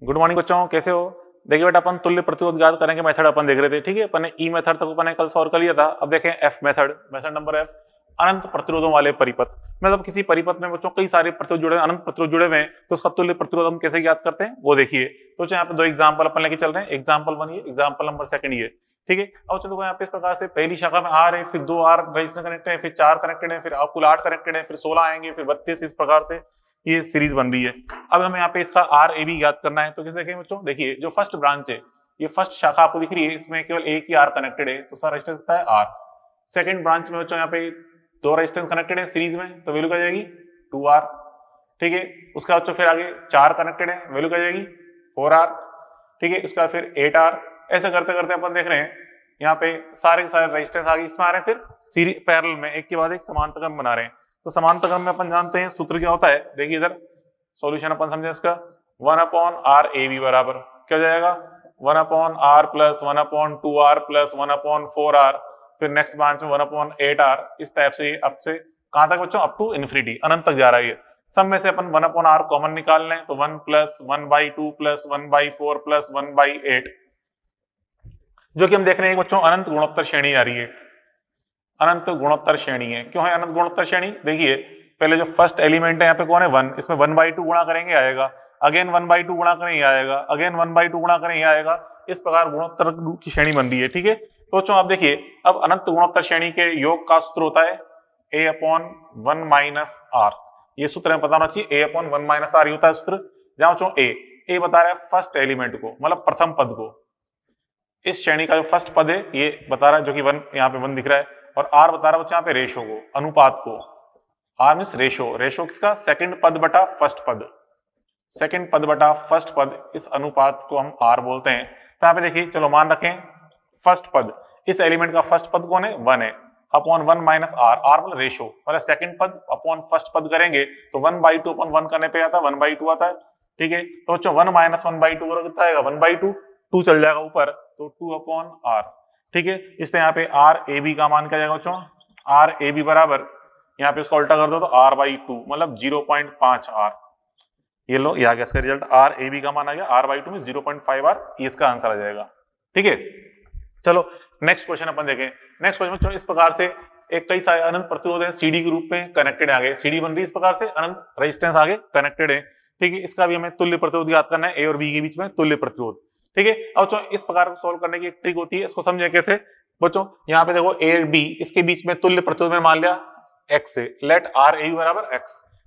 Good morning बच्चों, कैसे हो? देखिए बेटा, अपन तुल्य प्रतिरोध ज्ञात करने के मेथड अपन देख रहे थे। ठीक है, अपन ने ई मेथड तक अपन ने कल सॉल्व कर लिया था। अब देखें F method, method number F, अनंत प्रतिरोधों वाले परिपथ। मतलब किसी परिपथ में बच्चों कई सारे प्रतिरोध जुड़े, अनंत प्रतिरोध जुड़े हुए हैं, तो उसका तुल्य प्रतिरोध हम कैसे ज्ञात करते हैं वो देखिए। तो यहाँ पे दो एग्जाम्पल अपन लेके चल रहे हैं, एग्जाम्पल 1 ये, एग्जाम्पल नंबर 2 ये। ठीक है, अब चलो यहाँ पे इस प्रकार से पहली शाखा में आर है, फिर 2 आर रजिस्टर कनेक्टेड है, फिर 4 कनेक्टेड है, फिर कुल 8 कनेक्टेड है, फिर 16 आएंगे, फिर 32, इस प्रकार से ये सीरीज बन रही है। अब हमें यहाँ पे इसका आर ए बी ज्ञात करना है। तो किसे देखें बच्चों, देखिए जो फर्स्ट ब्रांच है, ये फर्स्ट शाखा आपको दिख रही है, इसमें केवल एक ही आर कनेक्टेड है, तो उसका रेजिस्टेंस कितना है आर। सेकंड ब्रांच में बच्चों यहाँ पे 2 रेजिस्टेंस कनेक्टेड है सीरीज में, तो वैल्यू क्या जाएगी 2R। ठीक है, उसका बच्चों फिर आगे 4 कनेक्टेड है, वैल्यू क्या जाएगी 4R। ठीक है, उसका फिर 8R। ऐसे करते करते अपन देख रहे हैं यहाँ पे सारे के सारे रेजिस्टेंस आगे इसमें आ रहे हैं, फिर सीरीज पैरेलल में एक के बाद एक समांतर क्रम बना रहे हैं। तो समांतर क्रम में अपन जानते हैं सूत्र क्या होता है, देखिए इधर सॉल्यूशन अपन समझे इसका 1/r AB बराबर क्या हो जाएगा 1/r plus 1/2r plus 1/4r, फिर नेक्स्ट ब्रांच में 1/8r। इस टाइप से अब से कहां तक बच्चों, अप टू इन्फिनिटी, अनंत तक जा रहा है ये। सब में से अपन 1/r कॉमन निकाल लें, तो 1 प्लस 1/2 प्लस 1/4 प्लस 1/8, जो कि हम देख रहे हैं बच्चों अनंत गुणोत्तर श्रेणी आ रही है, अनंत गुणोत्तर श्रेणी है। क्यों है अनंत गुणोत्तर श्रेणी? देखिए पहले जो फर्स्ट एलिमेंट है यहाँ पे कौन है 1, इसमें 1/2 गुणा करेंगे आएगा, अगेन 1/2 गुणा करेंगे आएगा, अगेन 1/2 गुणा करेंगे आएगा। इस प्रकार गुणोत्तर की श्रेणी बन रही है। ठीक है, तो बच्चों आप देखिए अब अनंत गुणोत्तर श्रेणी के योग का सूत्र होता है a/1 - r। ये सूत्र हमें पता होना चाहिए, a/1 - r होता है सूत्र। जहां बच्चों ए बता रहा है फर्स्ट एलिमेंट को, मतलब प्रथम पद को, इस श्रेणी का जो फर्स्ट पद है ये बता रहा है, जो कि 1 यहाँ पे 1 दिख रहा है, और आर बता रहा है बच्चों यहाँ पे रेशो को, अनुपात को। आर मीन्स रेशो, रेशो किसका, सेकंड पद बटा फर्स्ट पद, सेकंड पद बटा फर्स्ट पद, इस अनुपात को हम आर बोलते हैं। तो यहाँ पे देखिए चलो मान रखें फर्स्ट पद, इस एलिमेंट का फर्स्ट पद कौन है 1 है, अपॉन 1 - r, r मतलब रेशो, मतलब सेकंड पद अपॉन फर्स्ट पद करेंगे तो 1/2 अपॉन 1 करने पे आता है 1/2 आता है। ठीक है, तो बच्चों 1 - 1/2 करो कितना आएगा 1/2, 2 चल जाएगा ऊपर, तो 2/r। ठीक है, इसलिए यहाँ पे आर ए बी का मान क्या जाएगा बच्चों, आर ए बी बराबर, यहाँ पे इसको उल्टा कर दो तो r/2 मतलब 0.5r। ये लो, ये आ गया इसका रिजल्ट, आर ए बी का मान आ गया r/2 में 0.5r, ये इसका आंसर आ जाएगा। ठीक है, चलो नेक्स्ट क्वेश्चन अपन देखें। नेक्स्ट क्वेश्चन इस प्रकार से एक कई सारे अनंत प्रतिरोध है सीडी के रूप में कनेक्टेड है, आगे सीडी बन रही है, इस प्रकार से अनंत रेजिस्टेंस आगे कनेक्टेड है। ठीक है, इसका भी हमें तुल्य प्रतिरोध ज्ञात करना है, ए और बी के बीच में तुल्य प्रतिरोध। ठीक है, अब बच्चों इस प्रकार को सोल्व करने की एक ट्रिक होती है, इसको समझे कैसे बच्चों। यहाँ पे देखो ए और बी, इसके बीच में तुल्य प्रतिरोध में मान लिया x से, लेट आर ए बी बराबर x।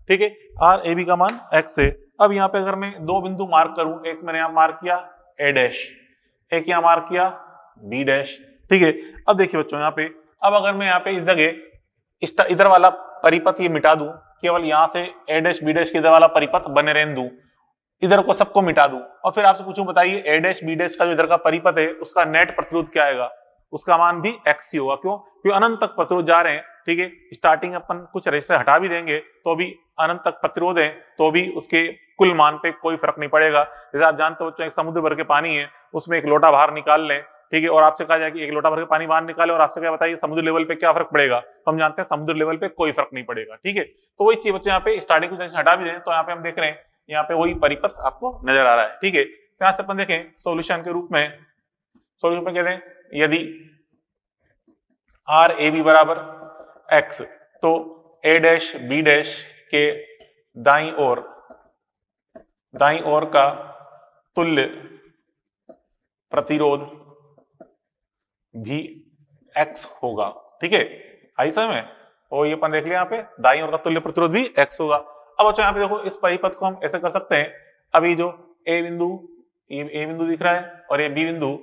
ठीक है, आर ए बी का मान x से। अब यहाँ पे अगर मैं 2 बिंदु मार्क करूं, एक मैंने यहाँ मार्क किया a डैश, एक यहाँ मार्क किया b डैश। ठीक है, अब देखिए बच्चों यहाँ पे, अब अगर मैं यहाँ पे इस जगह इधर वाला परिपथ ये मिटा दूं, केवल यहाँ से a डैश b डैश के इधर वाला परिपथ बने रहने दूं, इधर को सबको मिटा दूं, और फिर आपसे पूछूं बताइए a डैश b डैश का जो इधर का परिपथ है उसका नेट प्रतिरोध क्या आएगा, उसका मान भी x ही होगा। क्यों? क्योंकि अनंत तक प्रतिरोध जा रहे हैं। ठीक है, स्टार्टिंग अपन कुछ रेजिस्टेंस हटा भी देंगे तो भी अनंत तक प्रतिरोध है, तो भी उसके कुल मान पे कोई फर्क नहीं पड़ेगा। जैसे आप जानते हो एक समुद्र भर के पानी है, उसमें एक लोटा बाहर निकाल लें, ठीक है, और आपसे कहा जाए कि एक लोटा भर के पानी बाहर निकाले, और आपसे क्या बताइए समुद्र लेवल पे क्या फर्क पड़ेगा, तो हम जानते हैं समुद्र लेवल पे कोई फर्क नहीं पड़ेगा। ठीक है, तो वही चीज बच्चे यहाँ पे स्टार्टिंग कुछ हटा भी दें तो यहाँ पे हम देख रहे हैं यहाँ पे वही परिपथ आपको नजर आ रहा है। ठीक है, तो यहाँ से अपन देखें सोल्यूशन के रूप में, सोल्यूशन में कहते हैं यदि आर ए बी बराबर x, तो a डैश b डैश के दाईं ओर का तुल्य प्रतिरोध भी x होगा। ठीक है, आई समझ में, और ये अपन देख लिया यहाँ पे दाईं ओर का तुल्य प्रतिरोध भी x होगा। अब बच्चों यहाँ पे देखो इस परिपथ को हम ऐसे कर सकते हैं, अभी जो a बिंदु दिख रहा है और ये b बिंदु,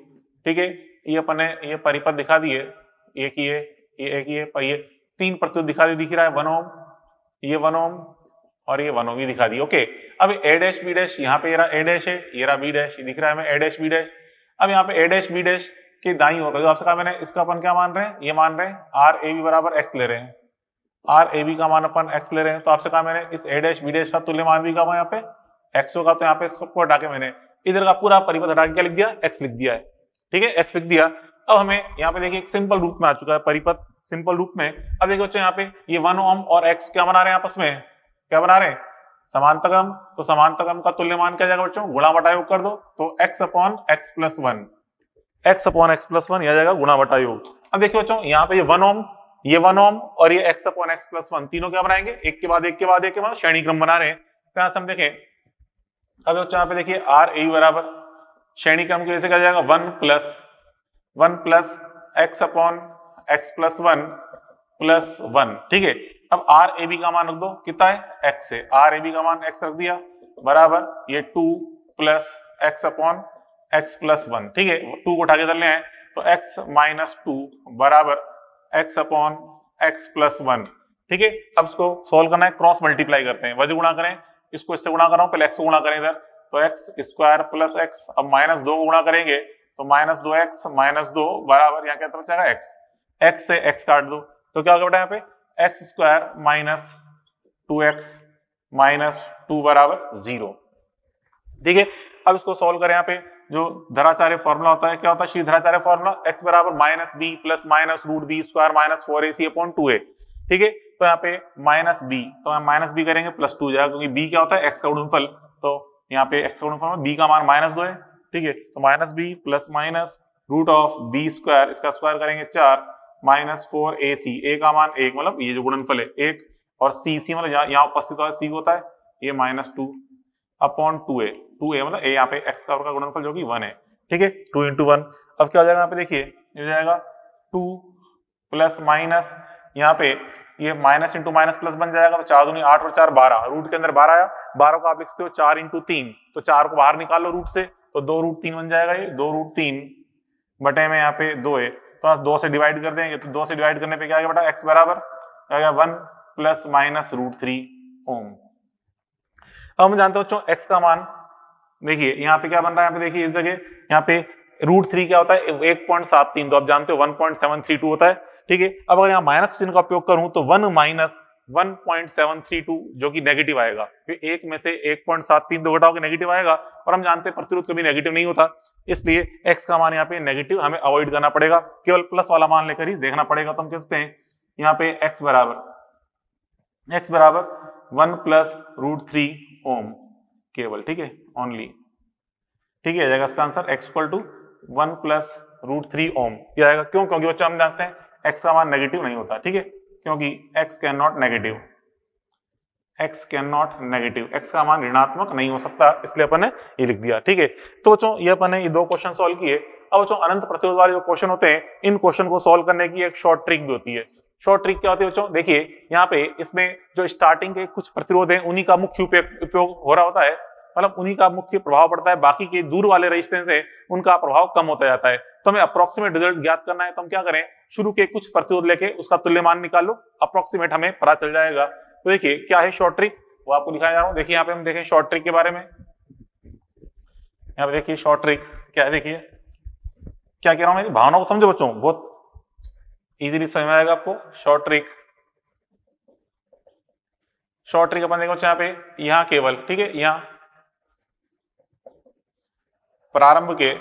ठीक है, ये अपन ने ये परिपथ दिखा दिए, ये की ये 3 प्रतिरोध दिख रहा है 1 ओम, ये 1 ओम और ये 1 ओम, ये दिखा दी। ओके, अब a डैश b डैश, यहाँ पे ये रहा a डैश है, ये रहा b डैश, दिख रहा है हमें a डैश b डैश। अब यहाँ पे a डैश b डैश के दाईं ओर जो आपसे कहा मैंने, इसका अपन क्या मान रहे हैं, ये मान रहे हैं आर ए बी बराबर x ले रहे हैं, आर ए बी का मान अपन x ले रहे हैं। तो आपसे कहा मैंने इस a डैश b डैश का तुल्य मान भी कहा यहाँ पे x होगा, तो यहाँ पे इसको हटा के मैंने इधर का पूरा परिपथ हटा के क्या लिख दिया, x लिख दिया है। ठीक है, x लिख दिया। अब हमें यहाँ पे देखिए एक सिंपल रूप में आ चुका है परिपथ, सिंपल रूप में। अब देखिए बच्चों यहाँ पे ये 1 ओम और x क्या बना रहे हैं आपस में, क्या बना रहे हैं समांतक्रम, तो समांतक्रम का तुल्यमान क्या जाएगा बच्चों, गुणा बटा योग कर दो, तो x upon x plus one, x upon x plus one, यह जाएगा गुणा बटा योग। अब देखिए बच्चों यहाँ पे ये 1 ओम, ये 1 ओम और ये x upon x plus one, तीनों क्या बनाएंगे, एक के बाद एक के बाद एक के बाद श्रेणी क्रम बना रहे हैं। तो यहाँ से हम देखें, अब बच्चों यहाँ पे देखिए आर ए बराबर श्रेणी क्रम की वजह से क्या जाएगा, 1 plus x upon x plus one plus one, ठीक है। अब आर ए बी का मान रख दो, कितना है, x है, आर ए बी का मान x रख दिया, बराबर ये 2 plus x upon x plus one, ठीक है, 2 को उठा के इधर ले आए तो x माइनस 2 बराबर x upon x plus one, ठीक है। अब इसको सोल्व करना है, क्रॉस मल्टीप्लाई करते हैं, वजह गुणा करें, इसको इससे गुणा कर रहा हूं, पहले x को गुणा करें इधर, तो एक्स स्क्वायर प्लस एक्स, अब माइनस 2 को गुणा करेंगे तो माइनस 2x माइनस 2 बराबर यहाँ क्या बचेगा x से x काट दो तो क्या होगा बेटा यहाँ पे x square minus 2x minus 2 बराबर 0, ठीक है। अब इसको सॉल्व करें, यहाँ पे जो धराचार्य फॉर्मूला होता है, क्या होता है श्री धराचार्य फॉर्मूला, x बराबर minus b plus minus root b square minus 4ac upon 2a, ठीक है। तो यहाँ पे माइनस बी, तो हम माइनस बी करेंगे प्लस 2 जाएगा, क्योंकि b क्या होता है x का गुणनफल, तो यहाँ पे x का गुणनफल b का मान माइनस 2 है, ठीक है। तो minus b plus minus root of b square, इसका स्क्वायर करेंगे 4 माइनस 4ac, a का मान 1, मतलब ये जो गुणनफल है 1, और c मतलब यहाँ उपस्थित होता है c होता है ये माइनस 2 अपॉन 2a मतलब a यहाँ पे x का गुणनफल जो कि 1 है, ठीक है, 2 into 1। अब क्या हो जाएगा यहाँ पे देखिए, ये हो जाएगा 2 प्लस माइनस, यहाँ पे ये माइनस इंटू माइनस प्लस बन जाएगा, तो 4 दूनी 8 और 4 12, रूट के अंदर 12 आया, 12 को आप लिखते हो 4 इंटू 3, तो 4 को बाहर निकाल लो रूट से, तो 2 रूट 3 बन जाएगा, ये 2 रूट 3 बटे में यहाँ पे 2 है, तो 2 से डिवाइड कर देंगे, तो 2 से डिवाइड करने पे क्या आएगा बेटा, x बराबर आएगा 1 प्लस माइनस रूट 3 ओम। अब हम जानते हो बच्चों x का मान, देखिए यहाँ पे क्या बन रहा है, यहाँ पे देखिए इस जगह यहाँ पे रूट 3 क्या होता है 1.73, तो आप जानते हो 1.732 होता है, ठीक है। अब अगर यहाँ माइनस चिन्ह का उपयोग करूं तो 1 माइनस 1.732 जो कि नेगेटिव आएगा, फिर एक में से 1.73 दो घटाओ के नेगेटिव आएगा, और हम जानते हैं प्रतिरोध कभी नेगेटिव नहीं होता, इसलिए x का मान यहाँ पे नेगेटिव हमें अवॉइड करना पड़ेगा, केवल प्लस वाला मान लेकर ही देखना पड़ेगा। तो हम कहते हैं यहाँ पे x बराबर 1 प्लस रूट 3 ओम केवल, ठीक है, ओनली, ठीक है, जाएगा इसका answer x equal to 1 plus root 3 ohm, ये आएगा। क्यों, क्योंकि बच्चों हम जानते हैं x का मान नेगेटिव नहीं होता, ठीक है, क्योंकि x can not negative, x का मान ऋणात्मक नहीं हो सकता, इसलिए अपन ने ये लिख दिया, ठीक है। तो बच्चों ये अपन ने ये 2 क्वेश्चन सॉल्व किए। अब बच्चों अनंत प्रतिरोध वाले जो क्वेश्चन होते हैं, इन क्वेश्चन को सॉल्व करने की एक शॉर्ट ट्रिक भी होती है। शॉर्ट ट्रिक क्या होती है बच्चों, देखिए यहाँ पे इसमें जो स्टार्टिंग के कुछ प्रतिरोध है उन्हीं का मुख्य उपयोग हो रहा होता है, मतलब उन्हीं का मुख्य प्रभाव पड़ता है, बाकी के दूर वाले रेजिस्टेंस है उनका प्रभाव कम होता जाता है। तो हमें अप्रोक्सीमेट रिजल्ट ज्ञात करना है, तो हम क्या करें, शुरू के कुछ प्रतिरोध लेके उसका तुल्यमान निकाल लो, अप्रोक्सीमेट हमें पता चल जाएगा। तो देखिए क्या है शॉर्ट ट्रिक, वो आपको दिखाया जा रहा हूं। देखिए यहाँ पे हम देखें शॉर्ट ट्रिक के बारे में, यहाँ पे देखिए शॉर्ट ट्रिक क्या है, देखिए क्या कह रहा हूं, मेरी भावना को समझो बच्चों, बहुत इजीली समझ में आएगा आपको। शॉर्ट ट्रिक अपन देखो यहाँ पे, यहाँ केवल, ठीक है, यहाँ प्रारंभ के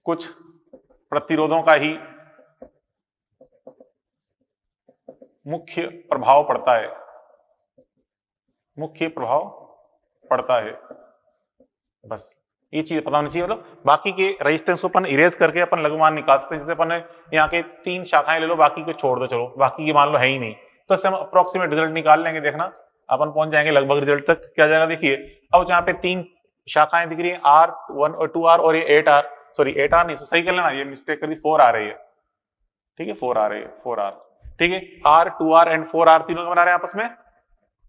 कुछ प्रतिरोधों का ही मुख्य प्रभाव पड़ता है, बस ये चीज पता होनी चाहिए। मतलब बाकी के रेजिस्टेंस को अपन इरेज करके अपन लघुमान निकाल सकते हैं, जैसे अपन यहाँ के 3 शाखाएं ले लो, बाकी को छोड़ दो, चलो बाकी की मान लो है ही नहीं, तो इससे हम अप्रोक्सीमेट रिजल्ट निकाल लेंगे, देखना अपन पहुंच जाएंगे लगभग रिजल्ट तक। क्या जाएगा देखिए, अब यहाँ पे 3 शाखाएं दिख रही है, R1 और 2R और ये 8R, सॉरी 8R नहीं, सही कर लेना, ये मिस्टेक कर दी, 4 आ रही है, ठीक है, 4 आ रही है, 4R, ठीक है, R 2R एंड 4R तीनों को बना रहे हैं आपस में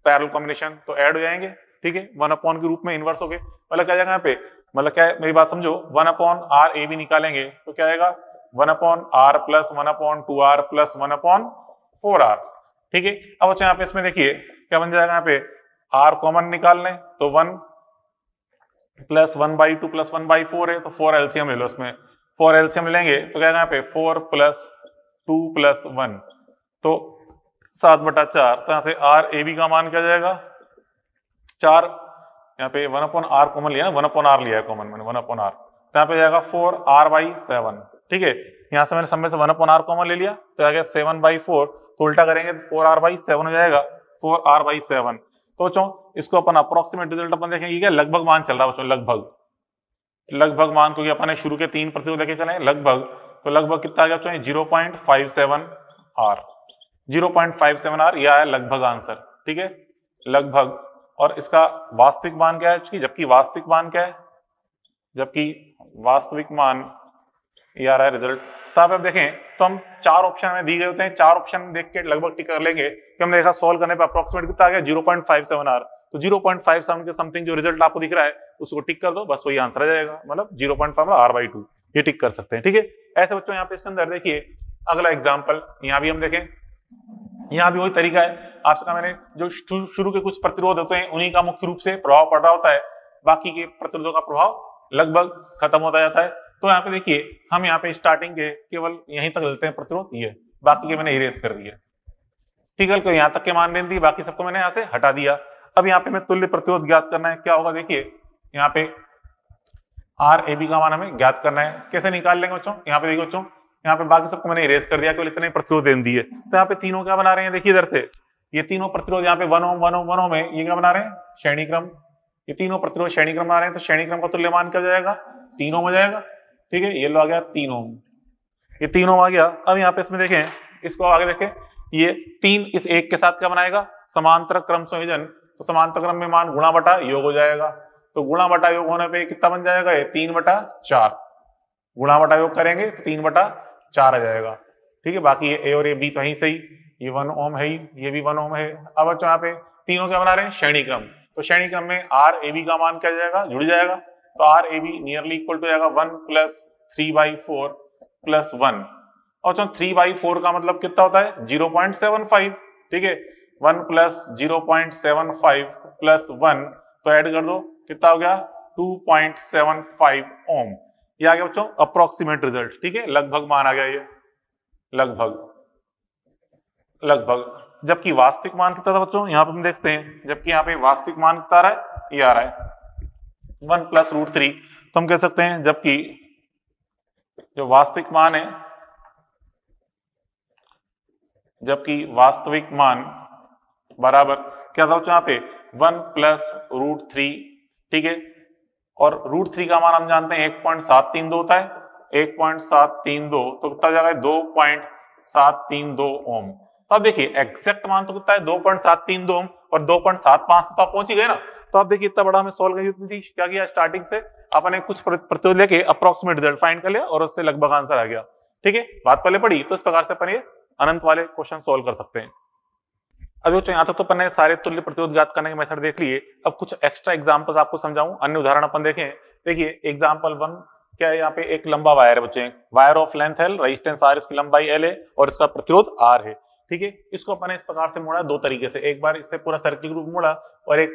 पैरेलल कॉम्बिनेशन, तो ऐड हो जाएंगे, ठीक है, 1 अपॉन के रूप में इनवर्स हो गए। मतलब क्या जाएगा यहाँ पे, मतलब क्या है, मेरी बात समझो, 1 अपॉन R A भी निकालेंगे तो क्या आएगा 1 upon R plus 1 upon 2R plus 1 upon 4R, ठीक है। अब अच्छा यहाँ पे इसमें देखिए क्या बन जाएगा, यहाँ पे R कॉमन निकाल लें तो 1 प्लस 1/2 प्लस 1/4 है, तो 4 एलसीएम ले लो, इसमें 4 एलसीएम लेंगे तो क्या यहाँ पे 4 प्लस 2 प्लस 1 तो 7/4, तो यहाँ से R A B का मान क्या जाएगा 4, यहाँ पे 1 अपॉन R कॉमन लिया, 1 अपॉन R लिया है कॉमन मैंने, 1 अपॉन R, तो यहाँ पे जाएगा 4R/7, ठीक है। यहाँ से मैंने समय से 1 अपॉन R कॉमन ले लिया, तो आ गया 7/4, तो उल्टा करेंगे तो 4R/7 हो जाएगा, 4r/7। तो बच्चों इसको अपन अप्रोक्सीमेट रिजल्ट अपन देखेंगे, क्या लगभग मान चल रहा है बच्चों, लगभग मान, क्योंकि अपन ने शुरू के 3 प्रतिरोध लेके चले लगभग, तो लगभग कितना आ गया बच्चों, 0.57r। 0.57r यह है लगभग आंसर, ठीक है, लगभग। और इसका वास्तविक मान क्या है, जबकि वास्तविक मान क्या है, जबकि वास्तविक मान ये आ रहा है रिजल्ट। तो आप देखें तो हम 4 ऑप्शन में दी गए होते हैं, 4 ऑप्शन देख के लगभग टिक कर लेंगे कि हमने देखा सोल्व करने पे अप्रोक्सीमेट कितना आ गया, 0.57r। तो 0.57 के समथिंग जो रिजल्ट आपको दिख रहा है उसको टिक कर दो, बस वही आंसर आ जाएगा, मतलब 0.5 r/2 ये टिक कर सकते हैं, ठीक है। ऐसे बच्चों यहाँ पे इसके अंदर देखिए अगला एग्जाम्पल, यहाँ भी हम देखें, यहाँ भी वही तरीका है। आपसे कहा मैंने जो शुरू के कुछ प्रतिरोध होते हैं उन्हीं का मुख्य रूप से प्रभाव पड़ रहा होता है, बाकी के प्रतिरोधों का प्रभाव लगभग खत्म होता जाता है। तो यहाँ पे देखिए हम यहाँ पे स्टार्टिंग के केवल यहीं तक लेते हैं प्रतिरोध, ये बाकी के मैंने इरेज कर दिया, ठीक है, यहाँ तक के मान लेने दिए, बाकी सबको मैंने यहाँ से हटा दिया। अब यहाँ पे मैं तुल्य प्रतिरोध ज्ञात करना है, क्या होगा देखिए, यहाँ पे RAB का मान हमें ज्ञात करना है, कैसे निकाल लेंगे बच्चों, यहाँ पे देखिए बच्चों, यहाँ पे बाकी सबको मैंने इरेज कर दिया, केवल इतने प्रतिरोध दे दिए। तो यहाँ पे तीनों क्या बना रहे हैं, देखिए इधर से ये तीनों प्रतिरोध यहाँ पे 1 ओम 1 ओम 1 ओम है, ये क्या बना रहे हैं, श्रेणी क्रम, ये तीनों प्रतिरोध श्रेणी क्रम बना रहे हैं। तो श्रेणी क्रम का तुल्य मान क्या हो जाएगा, 3 ओम हो जाएगा, ठीक है, ये लो आ गया 3 ओम, ये 3 ओम आ गया। अब यहाँ पे इसमें देखें, इसको आगे देखें, ये 3 इस 1 के साथ क्या बनाएगा, समांतर क्रम संयोजन। तो समांतर क्रम में मान गुणा बटा योग हो जाएगा, तो गुणा बटा योग होने पे कितना बन जाएगा, ये 3/4, गुणा बटा योग करेंगे तो 3/4 आ जाएगा, ठीक है। बाकी ये A और ये B तो वहीं सही, ये 1 ओम है, ये भी 1 ओम है। अब बच्चों यहाँ पे तीनों क्या बना रहे हैं, श्रेणी क्रम, तो श्रेणी क्रम में RAB का मान क्या जाएगा, जुड़ जाएगा। तो RAB नियरली इक्वल टू जाएगा 1 + 3/4 + 1। और 3/4 का मतलब कितना होता है, 0.75, ठीक है, 1 + 0.75 + 1, तो ऐड कर दो, कितना हो गया 2.75 ओम। ये आ गया बच्चों अप्रोक्सीमेट रिजल्ट, ठीक है, लगभग मान आ गया ये, लगभग। जबकि वास्तविक मान कितना था बच्चों, यहाँ पे हम देखते हैं, जबकि यहाँ पे वास्तविक मान कितना आ रहा है, ये आ रहा है 1 + √3। तो हम कह सकते हैं जबकि जो वास्तविक मान है, जबकि वास्तविक मान बराबर क्या था बच्चों, यहाँ पे 1 + √3, ठीक है, और √3 का मान हम जानते हैं 1.732 होता है, 1.732, तो कितना जाएगा 2.732 ओम। तो अब देखिए एग्जैक्ट मान तो कितना है 2.732 ओम, और 2.75 तो आप पहुंच ही गए ना। तो आप देखिए इतना बड़ा हमें सॉल्व करनी थी, क्या किया स्टार्टिंग से अपने कुछ प्रतिरोध लेके अप्रोक्सीमेट रिजल्ट फाइंड कर लिया और उससे लगभग आंसर आ गया, ठीक है, बात पहले पड़ी। तो इस प्रकार से अपन ये अनंत वाले क्वेश्चन सॉल्व कर सकते हैं। अब बच्चों यहाँ तक तो अपन ने सारे तुल्य प्रतिरोध ज्ञात करने के मेथड देख लिए। अब कुछ एक्स्ट्रा एग्जांपल्स आपको समझाऊं, अन्य उदाहरण अपन देखें। देखिए एग्जांपल 1 क्या है, यहाँ पे एक लंबा वायर है बच्चे, wire of length L, resistance R, इसकी लंबाई L है और इसका प्रतिरोध R है, ठीक है। इसको अपन ने इस प्रकार से मोड़ा 2 तरीके से, एक बार इससे पूरा सर्किल रूप मोड़ा और एक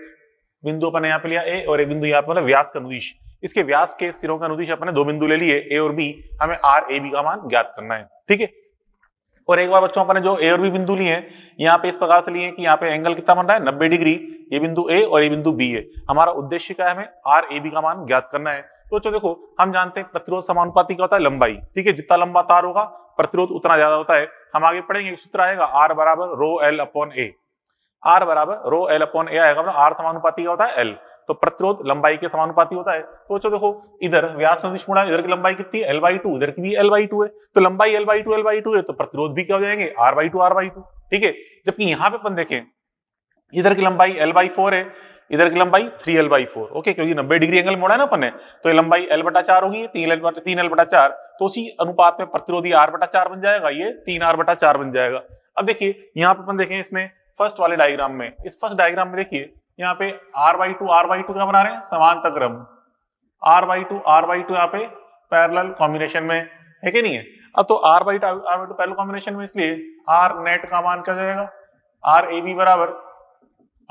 बिंदु अपन यहाँ पे लिया A और एक बिंदु यहाँ पे व्यास का अनुदिश, इसके व्यास के सिरों का अनुदिश अपने 2 बिंदु ले लिए A और B, हमें RAB का मान ज्ञात करना है, ठीक है। और एक बार बच्चों अपने जो A और B बिंदु लिए हैं, यहाँ पे इस प्रकार से लिए कि यहाँ पे एंगल कितना बन रहा है 90 डिग्री, ये बिंदु A और ये बिंदु B है। हमारा उद्देश्य क्या है, हमें RAB का मान ज्ञात करना है। तो बच्चों देखो हम जानते हैं प्रतिरोध समानुपाती क्या होता है, लंबाई, ठीक है, जितना लंबा तार होगा प्रतिरोध उतना ज्यादा होता है। हम आगे पढ़ेंगे सूत्र आएगा R = ρL/A, R = ρL/A आएगा, मतलब R समानुपाती क्या होता है L, तो प्रतिरोध लंबाई के समानुपाती होता है। तो बच्चों देखो इधर व्यास अनुदिश मुड़ा, इधर की लंबाई कितनी है L/2, इधर की भी L/2 है, तो लंबाई L/2 है, तो प्रतिरोध भी क्या हो जाएंगे R/2, ठीक है। जबकि यहाँ पे अपन देखें इधर की लंबाई L/4 है, इधर की लंबाई 3L/4, ओके, क्योंकि 90 डिग्री एंगल मोड़ा है ना अपन ने, तो ये लंबाई L/4 होगी, 3L/4, तो उसी अनुपात में प्रतिरोधी R/4 बन जाएगा, ये 3R/4 बन जाएगा। अब देखिए यहाँ पे अपन देखें इसमें फर्स्ट वाले डायग्राम में, इस फर्स्ट डायग्राम में देखिए यहाँ पे R/2 क्या बना रहे हैं, समांतर क्रम, R/2 यहाँ पे पैरेलल कॉम्बिनेशन में है कि नहीं है। अब तो R/2 पैरेलल कॉम्बिनेशन में, इसलिए R नेट का मान क्या जाएगा, RAB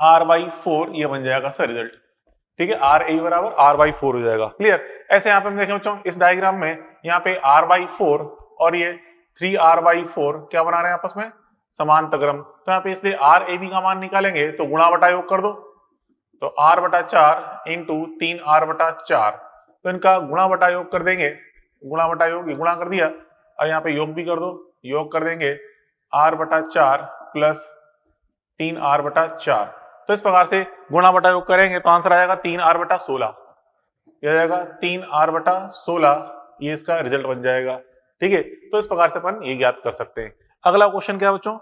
= R/4, ये बन जाएगा सर रिजल्ट, ठीक है, RAB = R/4 हो जाएगा, क्लियर। ऐसे यहाँ पे हम देखें बच्चों इस डायग्राम में यहाँ पे R/4 और ये 3R/4 क्या बना रहे हैं आपस में, समांतर क्रम। तो यहाँ पे इसलिए RAB का मान निकालेंगे तो गुणा बटा योग कर दो, तो R/4 × 3R/4, तो इनका गुणा बटा योग कर देंगे, गुणा बटा योग, गुणा कर दिया, और यहाँ पे योग भी कर दो, योग कर देंगे R/4 + 3r/4। तो इस प्रकार से गुणा बटा योग करेंगे तो आंसर आ जाएगा 3r/16। यह आ जाएगा 3r/16, ये इसका रिजल्ट बन जाएगा। ठीक है, तो इस प्रकार से अपन ये ज्ञात कर सकते हैं। अगला क्वेश्चन क्या है बच्चों,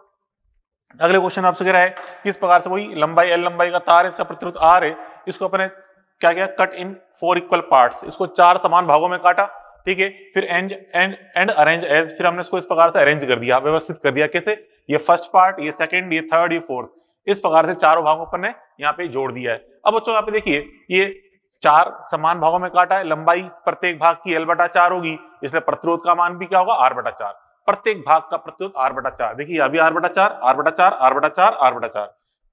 अगले क्वेश्चन आपसे कह रहा है किस प्रकार से वही लंबाई L लंबाई का तार है, इसका प्रतिरोध R है, इसको अपने क्या किया, कट इन 4 इक्वल पार्ट्स, इसको 4 समान भागों में काटा। ठीक है, फिर एंड अरेंज एज, फिर हमने इसको इस प्रकार से अरेंज कर दिया, व्यवस्थित कर दिया। कैसे, ये फर्स्ट पार्ट, ये सेकंड, ये थर्ड, ये फोर्थ, इस प्रकार से चारों भागों पर ने यहाँ पे जोड़ दिया है। अब बच्चों यहाँ पे देखिए, ये 4 समान भागों में काटा है, लंबाई प्रत्येक भाग की L/4 होगी, इसलिए प्रतिरोध का मान भी क्या होगा, R/4। प्रत्येक भाग का प्रतिरोध R/4, देखिए अभी R/4 R/4 R/4 R/4,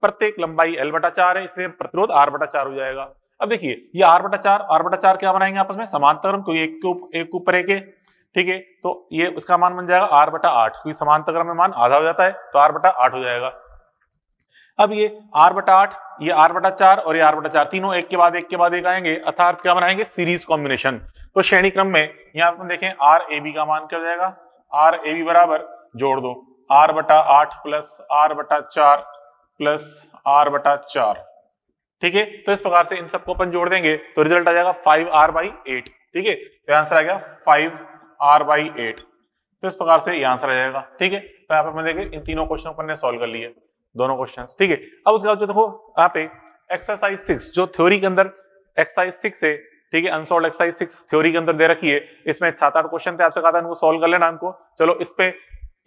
प्रत्येक लंबाई L/4 है, इसलिए प्रतिरोध R/4 हो जाएगा। अब देखिए ये R/4 क्या बनाएंगे आपस में, समांतरक्रम, तो एक के ऊपर एक है। ठीक है, तो ये उसका मान बन जाएगा R/8, क्योंकि समांतरक्रम में मान आधा हो जाता है, तो R/8 हो जाएगा। अब ये R/8, ये R/4 और ये R/4 तीनों एक के बाद एक आएंगे, अर्थात क्या बनाएंगे, सीरीज कॉम्बिनेशन। तो श्रेणी क्रम में यहाँ पर देखें RAB का मान क्या हो जाएगा, RAB बराबर जोड़ दो R/8 plus R/4 plus R/4। ठीक है, तो इस प्रकार से इन सबको अपन जोड़ देंगे तो रिजल्ट आ जाएगा 5R/8। ठीक है, तो आंसर आ गया 5R/8। तो इस प्रकार से ये आंसर आ जाएगा। ठीक है, तो यहाँ पे अपन देखें इन तीनों क्वेश्चन अपन ने सॉल्व कर लिए, दोनों क्वेश्चंस। ठीक है, अब उसके बाद जो देखो यहाँ पे एक्सरसाइज 6 जो थ्योरी के अंदर एक्सरसाइज 6 है, ठीक है, अनसॉल्व्ड एक्सरसाइज 6 थ्योरी के अंदर दे रखी है, इसमें 7-8 क्वेश्चन थे, आपसे कहा था इनको सॉल्व कर लेना इनको। चलो इस पे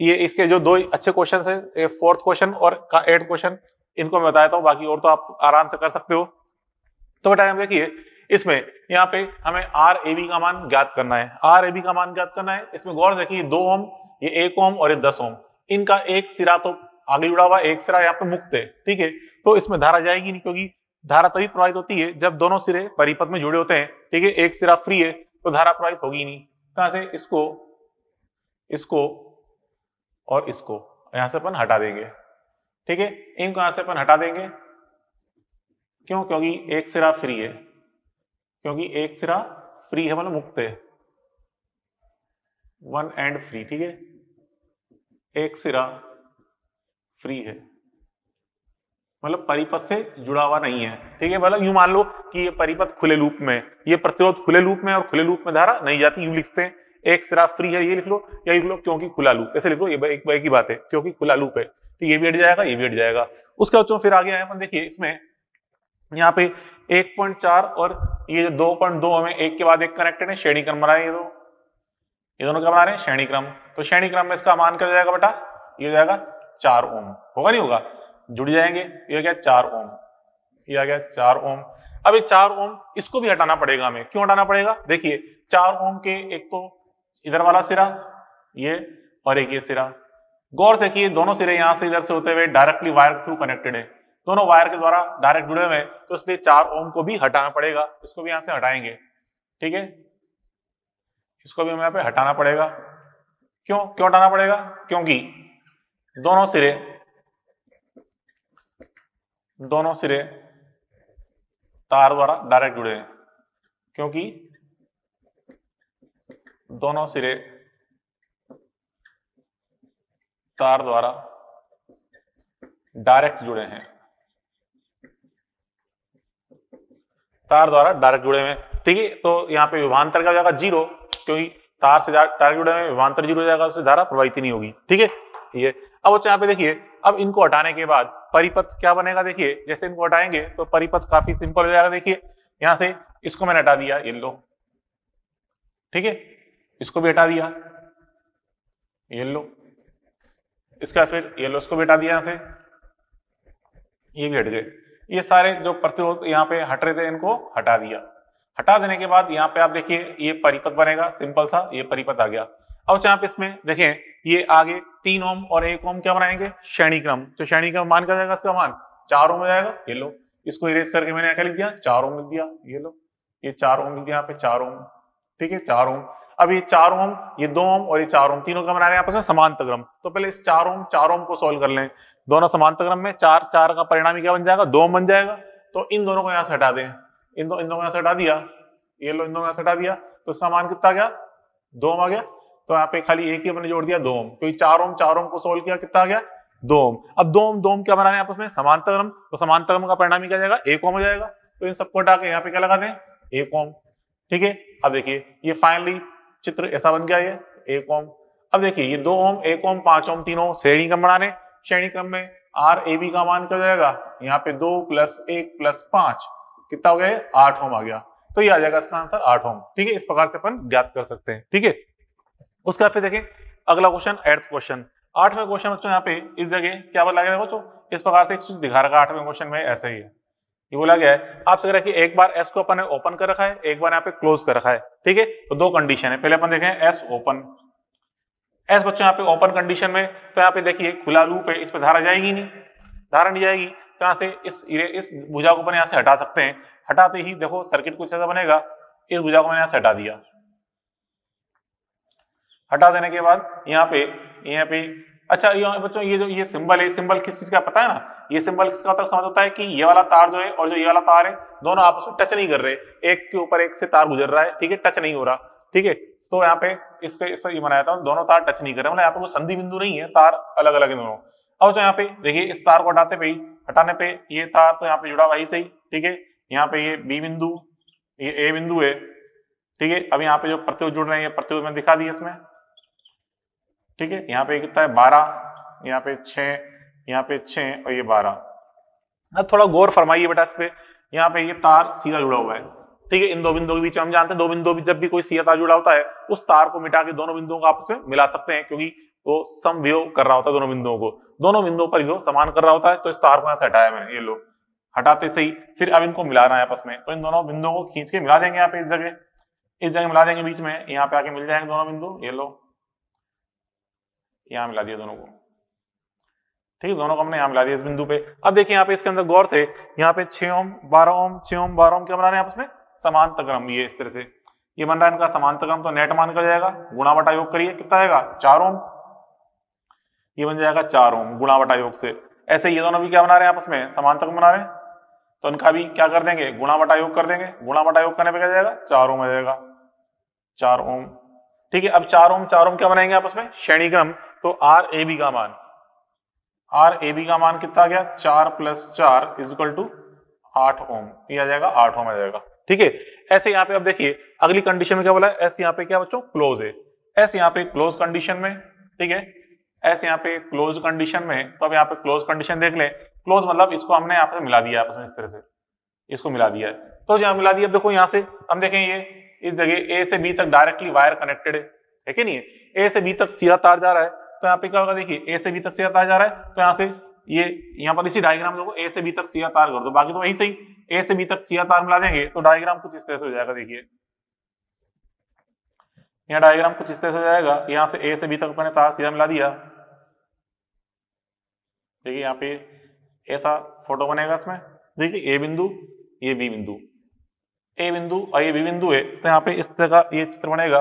ये इसके जो 2 अच्छे क्वेश्चन है, 4th क्वेश्चन और 8th क्वेश्चन, इनको मैं बताया था, बाकी और तो आप आराम से कर सकते हो। तो बेटा हम देखिए इसमें यहाँ पे हमें RAB का मान ज्ञात करना है, RAB का मान ज्ञात करना है। इसमें गौर से देखिए 2 ओम, ये 1 ओम और ये 10 ओम, इनका एक सिरा तो आगे जुड़ा हुआ, एक सिरा यहाँ पे मुक्त है। ठीक है, तो इसमें धारा जाएगी नहीं, क्योंकि धारा तभी प्रवाहित होती है जब दोनों सिरे परिपथ में जुड़े होते हैं। ठीक है, एक सिरा फ्री है तो धारा प्रवाहित होगी नहीं। कहां से, इसको और इसको यहां से अपन हटा देंगे। ठीक है, इनको यहां से अपन हटा देंगे, क्यों, क्योंकि एक सिरा फ्री है, मतलब मुक्त है, 1 एंड फ्री। ठीक है, एक सिरा फ्री है, मतलब परिपथ से जुड़ा हुआ नहीं है। ठीक है, मतलब यूं मान लो कि ये परिपथ खुले लूप में, ये प्रतिरोध खुले लूप में, और खुले लूप में धारा नहीं जाती, यूं लिखते हैं एक सिरा फ्री है, ये लिख लो, या लिख लो क्योंकि खुला लूप, ऐसे लिख लो, ये एक ही बात है, क्योंकि खुला लूप है। तो ये भी हट जाएगा, ये भी हट जाएगा। उसके बाद फिर आगे आए अपन, देखिए इसमें यहाँ पे 1.4 और ये 2.2 हमें एक के बाद एक कनेक्टेड है, श्रेणी क्रम बना रहे हैं, ये दोनों क्या बना रहे हैं, श्रेणी क्रम। तो श्रेणी क्रम में इसका मान क्या हो जाएगा बेटा, ये हो जाएगा 4 ओम, होगा नहीं होगा, जुड़ जाएंगे, ये हो गया 4 ओम, ये आ गया 4 ओम। अब ये 4 ओम इसको भी हटाना पड़ेगा हमें, क्यों हटाना पड़ेगा, देखिए 4 ओम के एक तो इधर वाला सिरा ये, और एक ये सिरा, गौर से देखिए दोनों सिरे यहां से इधर से होते हुए डायरेक्टली वायर के थ्रू कनेक्टेड है, दोनों वायर के द्वारा डायरेक्ट जुड़े हुए हैं, तो इसलिए 4 ओम को भी हटाना पड़ेगा, इसको भी यहां से हटाएंगे। ठीक है, इसको भी हमें यहाँ पे हटाना पड़ेगा। क्यों हटाना पड़ेगा, क्योंकि दोनों सिरे तार द्वारा डायरेक्ट जुड़े हैं, क्योंकि दोनों सिरे तार द्वारा डायरेक्ट जुड़े हैं, ठीक है। तो यहाँ पे विभवांतर का हो जाएगा 0, क्योंकि तार से डायरेक्ट जुड़े हैं, विभवांतर 0 हो जाएगा, उससे धारा प्रवाहित नहीं होगी। ठीक है, ये अब यहाँ पे देखिए, अब इनको हटाने के बाद परिपथ क्या बनेगा, देखिए जैसे इनको हटाएंगे तो परिपथ काफी सिंपल हो जाएगा। देखिए यहां से इसको मैंने हटा दिया, ये लो, ठीक है, इसको भी हटा दिया, ये लो, इसका फिर ये लो, इसको भी हटा दिया, यहां से ये भी हट गए। ये सारे जो प्रतिरोध यहाँ पे हट रहे थे इनको हटा दिया। हटा देने के बाद यहाँ पे आप देखिए ये परिपथ बनेगा, सिंपल सा ये परिपथ आ गया। अब यहाँ पे इसमें देखें ये आगे 3 ओम और 1 ओम क्या बनाएंगे, श्रेणी क्रम। तो श्रेणी क्रम मान क्या जाएगा, इसका मान 4 ओम हो जाएगा। ये लो, इसको इरेज करके मैंने क्या लिख दिया, 4 ओम लिख दिया। ये लो, ये 4 ओम लिख दिया यहाँ पे, 4 ओम, ठीक है, 4 ओम। अब ये 4 ओम, ये 2 ओम और ये 4 ओम, तीनों का बना रहे हैं आपस में समांतर क्रम। तो पहले इस 4 ओम को सोल्व कर लें। दोनों समांतर क्रम में 4 का परिणामी क्या बन जाएगा, 2 ओम बन जाएगा। तो इन दोनों को यहाँ से हटा दें, इन दोनों को यहाँ से हटा दिया, ये लो, इन दोनों को यहाँ से हटा दिया, तो इसका मान कितना आ गया, 2 ओम आ गया। तो यहाँ पे खाली एक ही मैंने जोड़ दिया, 2 ओम, क्योंकि 4 ओम को सोल्व किया, कितना आ गया, 2 ओम। अब 2 ओम क्या बनाने आपस में समांतर क्रम, तो समांतर क्रम का परिणाम ही क्या जाएगा 1 ओम हो जाएगा। तो इन सबको हटा के यहाँ पे क्या लगा दें 1 ओम। ठीक है, अब देखिए ये फाइनली चित्र ऐसा बन गया ये 1 ओम। अब देखिए ये 2 ओम 1 ओम 5 ओम तीनों श्रेणी क्रम बना रहे, श्रेणी क्रम में आर ए बी का मान क्या हो जाएगा यहाँ पे 2 + 1 + 5 कितना हो गया 8 ओम आ गया। तो ये आ जाएगा इसका आंसर 8 ओम। ठीक है, इस प्रकार से अपन ज्ञात कर सकते हैं। ठीक है, उसके बाद फिर देखें अगला क्वेश्चन 8th क्वेश्चन। 8वें क्वेश्चन बच्चों यहाँ पे इस जगह क्या बोला गया है बच्चों, इस प्रकार से एक स्विच दिखा रखा है 8वें क्वेश्चन में, ऐसे ही है। ये बोला गया है आपसे कह रहा है कि एक बार एस को अपन ने ओपन कर रखा है, एक बार यहाँ पे क्लोज कर रखा है। ठीक है, तो दो कंडीशन है, पहले अपन देखें एस ओपन। एस बच्चों यहाँ पे ओपन कंडीशन में, तो यहाँ पे देखिए खुला लूप है, इस पे धारा जाएगी नहीं, धारा नहीं जाएगी, तो यहाँ से इस भुजा को अपन यहाँ से हटा सकते हैं। हटाते ही देखो सर्किट कुछ ऐसा बनेगा, इस भुजा को मैंने यहाँ से हटा दिया। हटा देने के बाद यहाँ पे अच्छा ये बच्चों ये जो ये सिंबल है, सिंबल किस चीज का पता है ना, ये सिंबल किसका होता है, इसका मतलब होता है कि ये वाला तार जो है और जो ये वाला तार है दोनों आपस में टच नहीं कर रहे, एक के ऊपर एक से तार गुजर रहा है। ठीक है, टच नहीं हो रहा। ठीक है, तो यहाँ पे इससे ये बनाया था दोनों तार टच नहीं कर रहे, मतलब यहाँ पे कोई संधि बिंदु नहीं है, तार अलग अलग है दोनों। अब जो यहाँ पे देखिए इस तार को हटाते पे हटाने पे ये तार तो यहाँ पे जुड़ा वही सही। ठीक है, यहाँ पे ये बी बिंदु, ये ए बिंदु है। ठीक है, अब यहाँ पे जो प्रतिरोध जुड़ रहे हैं ये प्रतिरोध में दिखा दिए इसमें। ठीक है, यहाँ पे कितना है 12, यहाँ पे 6, यहाँ पे 6 और ये 12। अब थोड़ा गौर फरमाइए बेटा इस पे, यहाँ पे ये तार सीधा जुड़ा हुआ है। ठीक है, इन दो बिंदुओं के बीच में हम जानते हैं दो बिंदुओं जब भी कोई सीधा तार जुड़ा होता है उस तार को मिटा के दोनों बिंदुओं को आपस में मिला सकते हैं, क्योंकि वो समवियोग कर रहा होता है दोनों बिंदुओं को, दोनों बिंदुओं पर वियोग समान कर रहा होता है। तो इस तार को यहाँ से हटाया मैंने, ये लो हटाते सही, फिर अब इनको मिलाना है आपस में, तो इन दोनों बिंदुओं को खींच के मिला देंगे यहाँ पे इस जगह मिला देंगे बीच में, यहाँ पे आके मिल जाएंगे दोनों बिंदु। ये लो यहाँ मिला दिया दोनों को। ठीक है, दोनों को हमने यहाँ मिला दिया इस बिंदु पे। अब देखिए यहाँ पे इसके अंदर गौर से यहाँ पे 6 ओम 12 ओम 6 ओम 12 ओम क्या बना रहे हैं आपस में समांतर क्रम, ये इस तरह से ये बन रहा है इनका समांतर क्रम। तो नेट मान कर जाएगा गुणा बटा योग करिए कितना आएगा 4 ओम, ये बन जाएगा 4 ओम गुणा बटा योग से। ऐसे ये दोनों भी क्या बना रहे हैं आपस में समांतर क्रम बना रहे हैं, तो इनका भी क्या कर देंगे गुणा बटा योग कर देंगे। गुणा बटा योग करने पे क्या जाएगा 4 ओम आ जाएगा 4 ओम। ठीक है, अब 4 ओम क्या बनाएंगे आपस में श्रेणी क्रम, तो आर ए बी का मान कितना आ गया 4 + 4 = 8 ओम, ये आ जाएगा 8 ओम आ जाएगा। ठीक है, ऐसे यहाँ पे अब देखिए अगली कंडीशन में क्या बोला है, एस यहाँ पे क्या बच्चों क्लोज है, एस यहाँ पे क्लोज कंडीशन में। ठीक है, एस यहाँ पे क्लोज कंडीशन में, तो अब यहाँ पे क्लोज कंडीशन देख लें। क्लोज मतलब इसको हमने यहाँ पे मिला दिया आपस में, इस तरह से इसको मिला दिया है, तो जहाँ मिला दिया देखो यहाँ से हम देखें ये इस जगह ए से बी तक डायरेक्टली वायर कनेक्टेड है कि नहीं है, ए से बी तक सीधा तार जा रहा है। तो यहाँ पे क्या होगा देखिए ए से बी तक सीधा तार जा रहा है, तो यहाँ से ये यहाँ पर इसी डायग्राम देखो ए से बी तक सीधा तार कर दो, बाकी तो वही सही, ए से बी तक सीधा तार मिला देंगे तो डायग्राम कुछ इस तरह से हो जाएगा। देखिए यहाँ डायग्राम कुछ इस तरह से हो जाएगा, यहाँ से ए से बी तक मैंने तार सीधा मिला दिया। देखिए यहाँ पे ऐसा फोटो बनेगा इसमें, देखिए ए बिंदु ये बी बिंदु, ए बिंदु और ये बी बिंदु है, तो यहाँ पे इस तरह का ये चित्र बनेगा।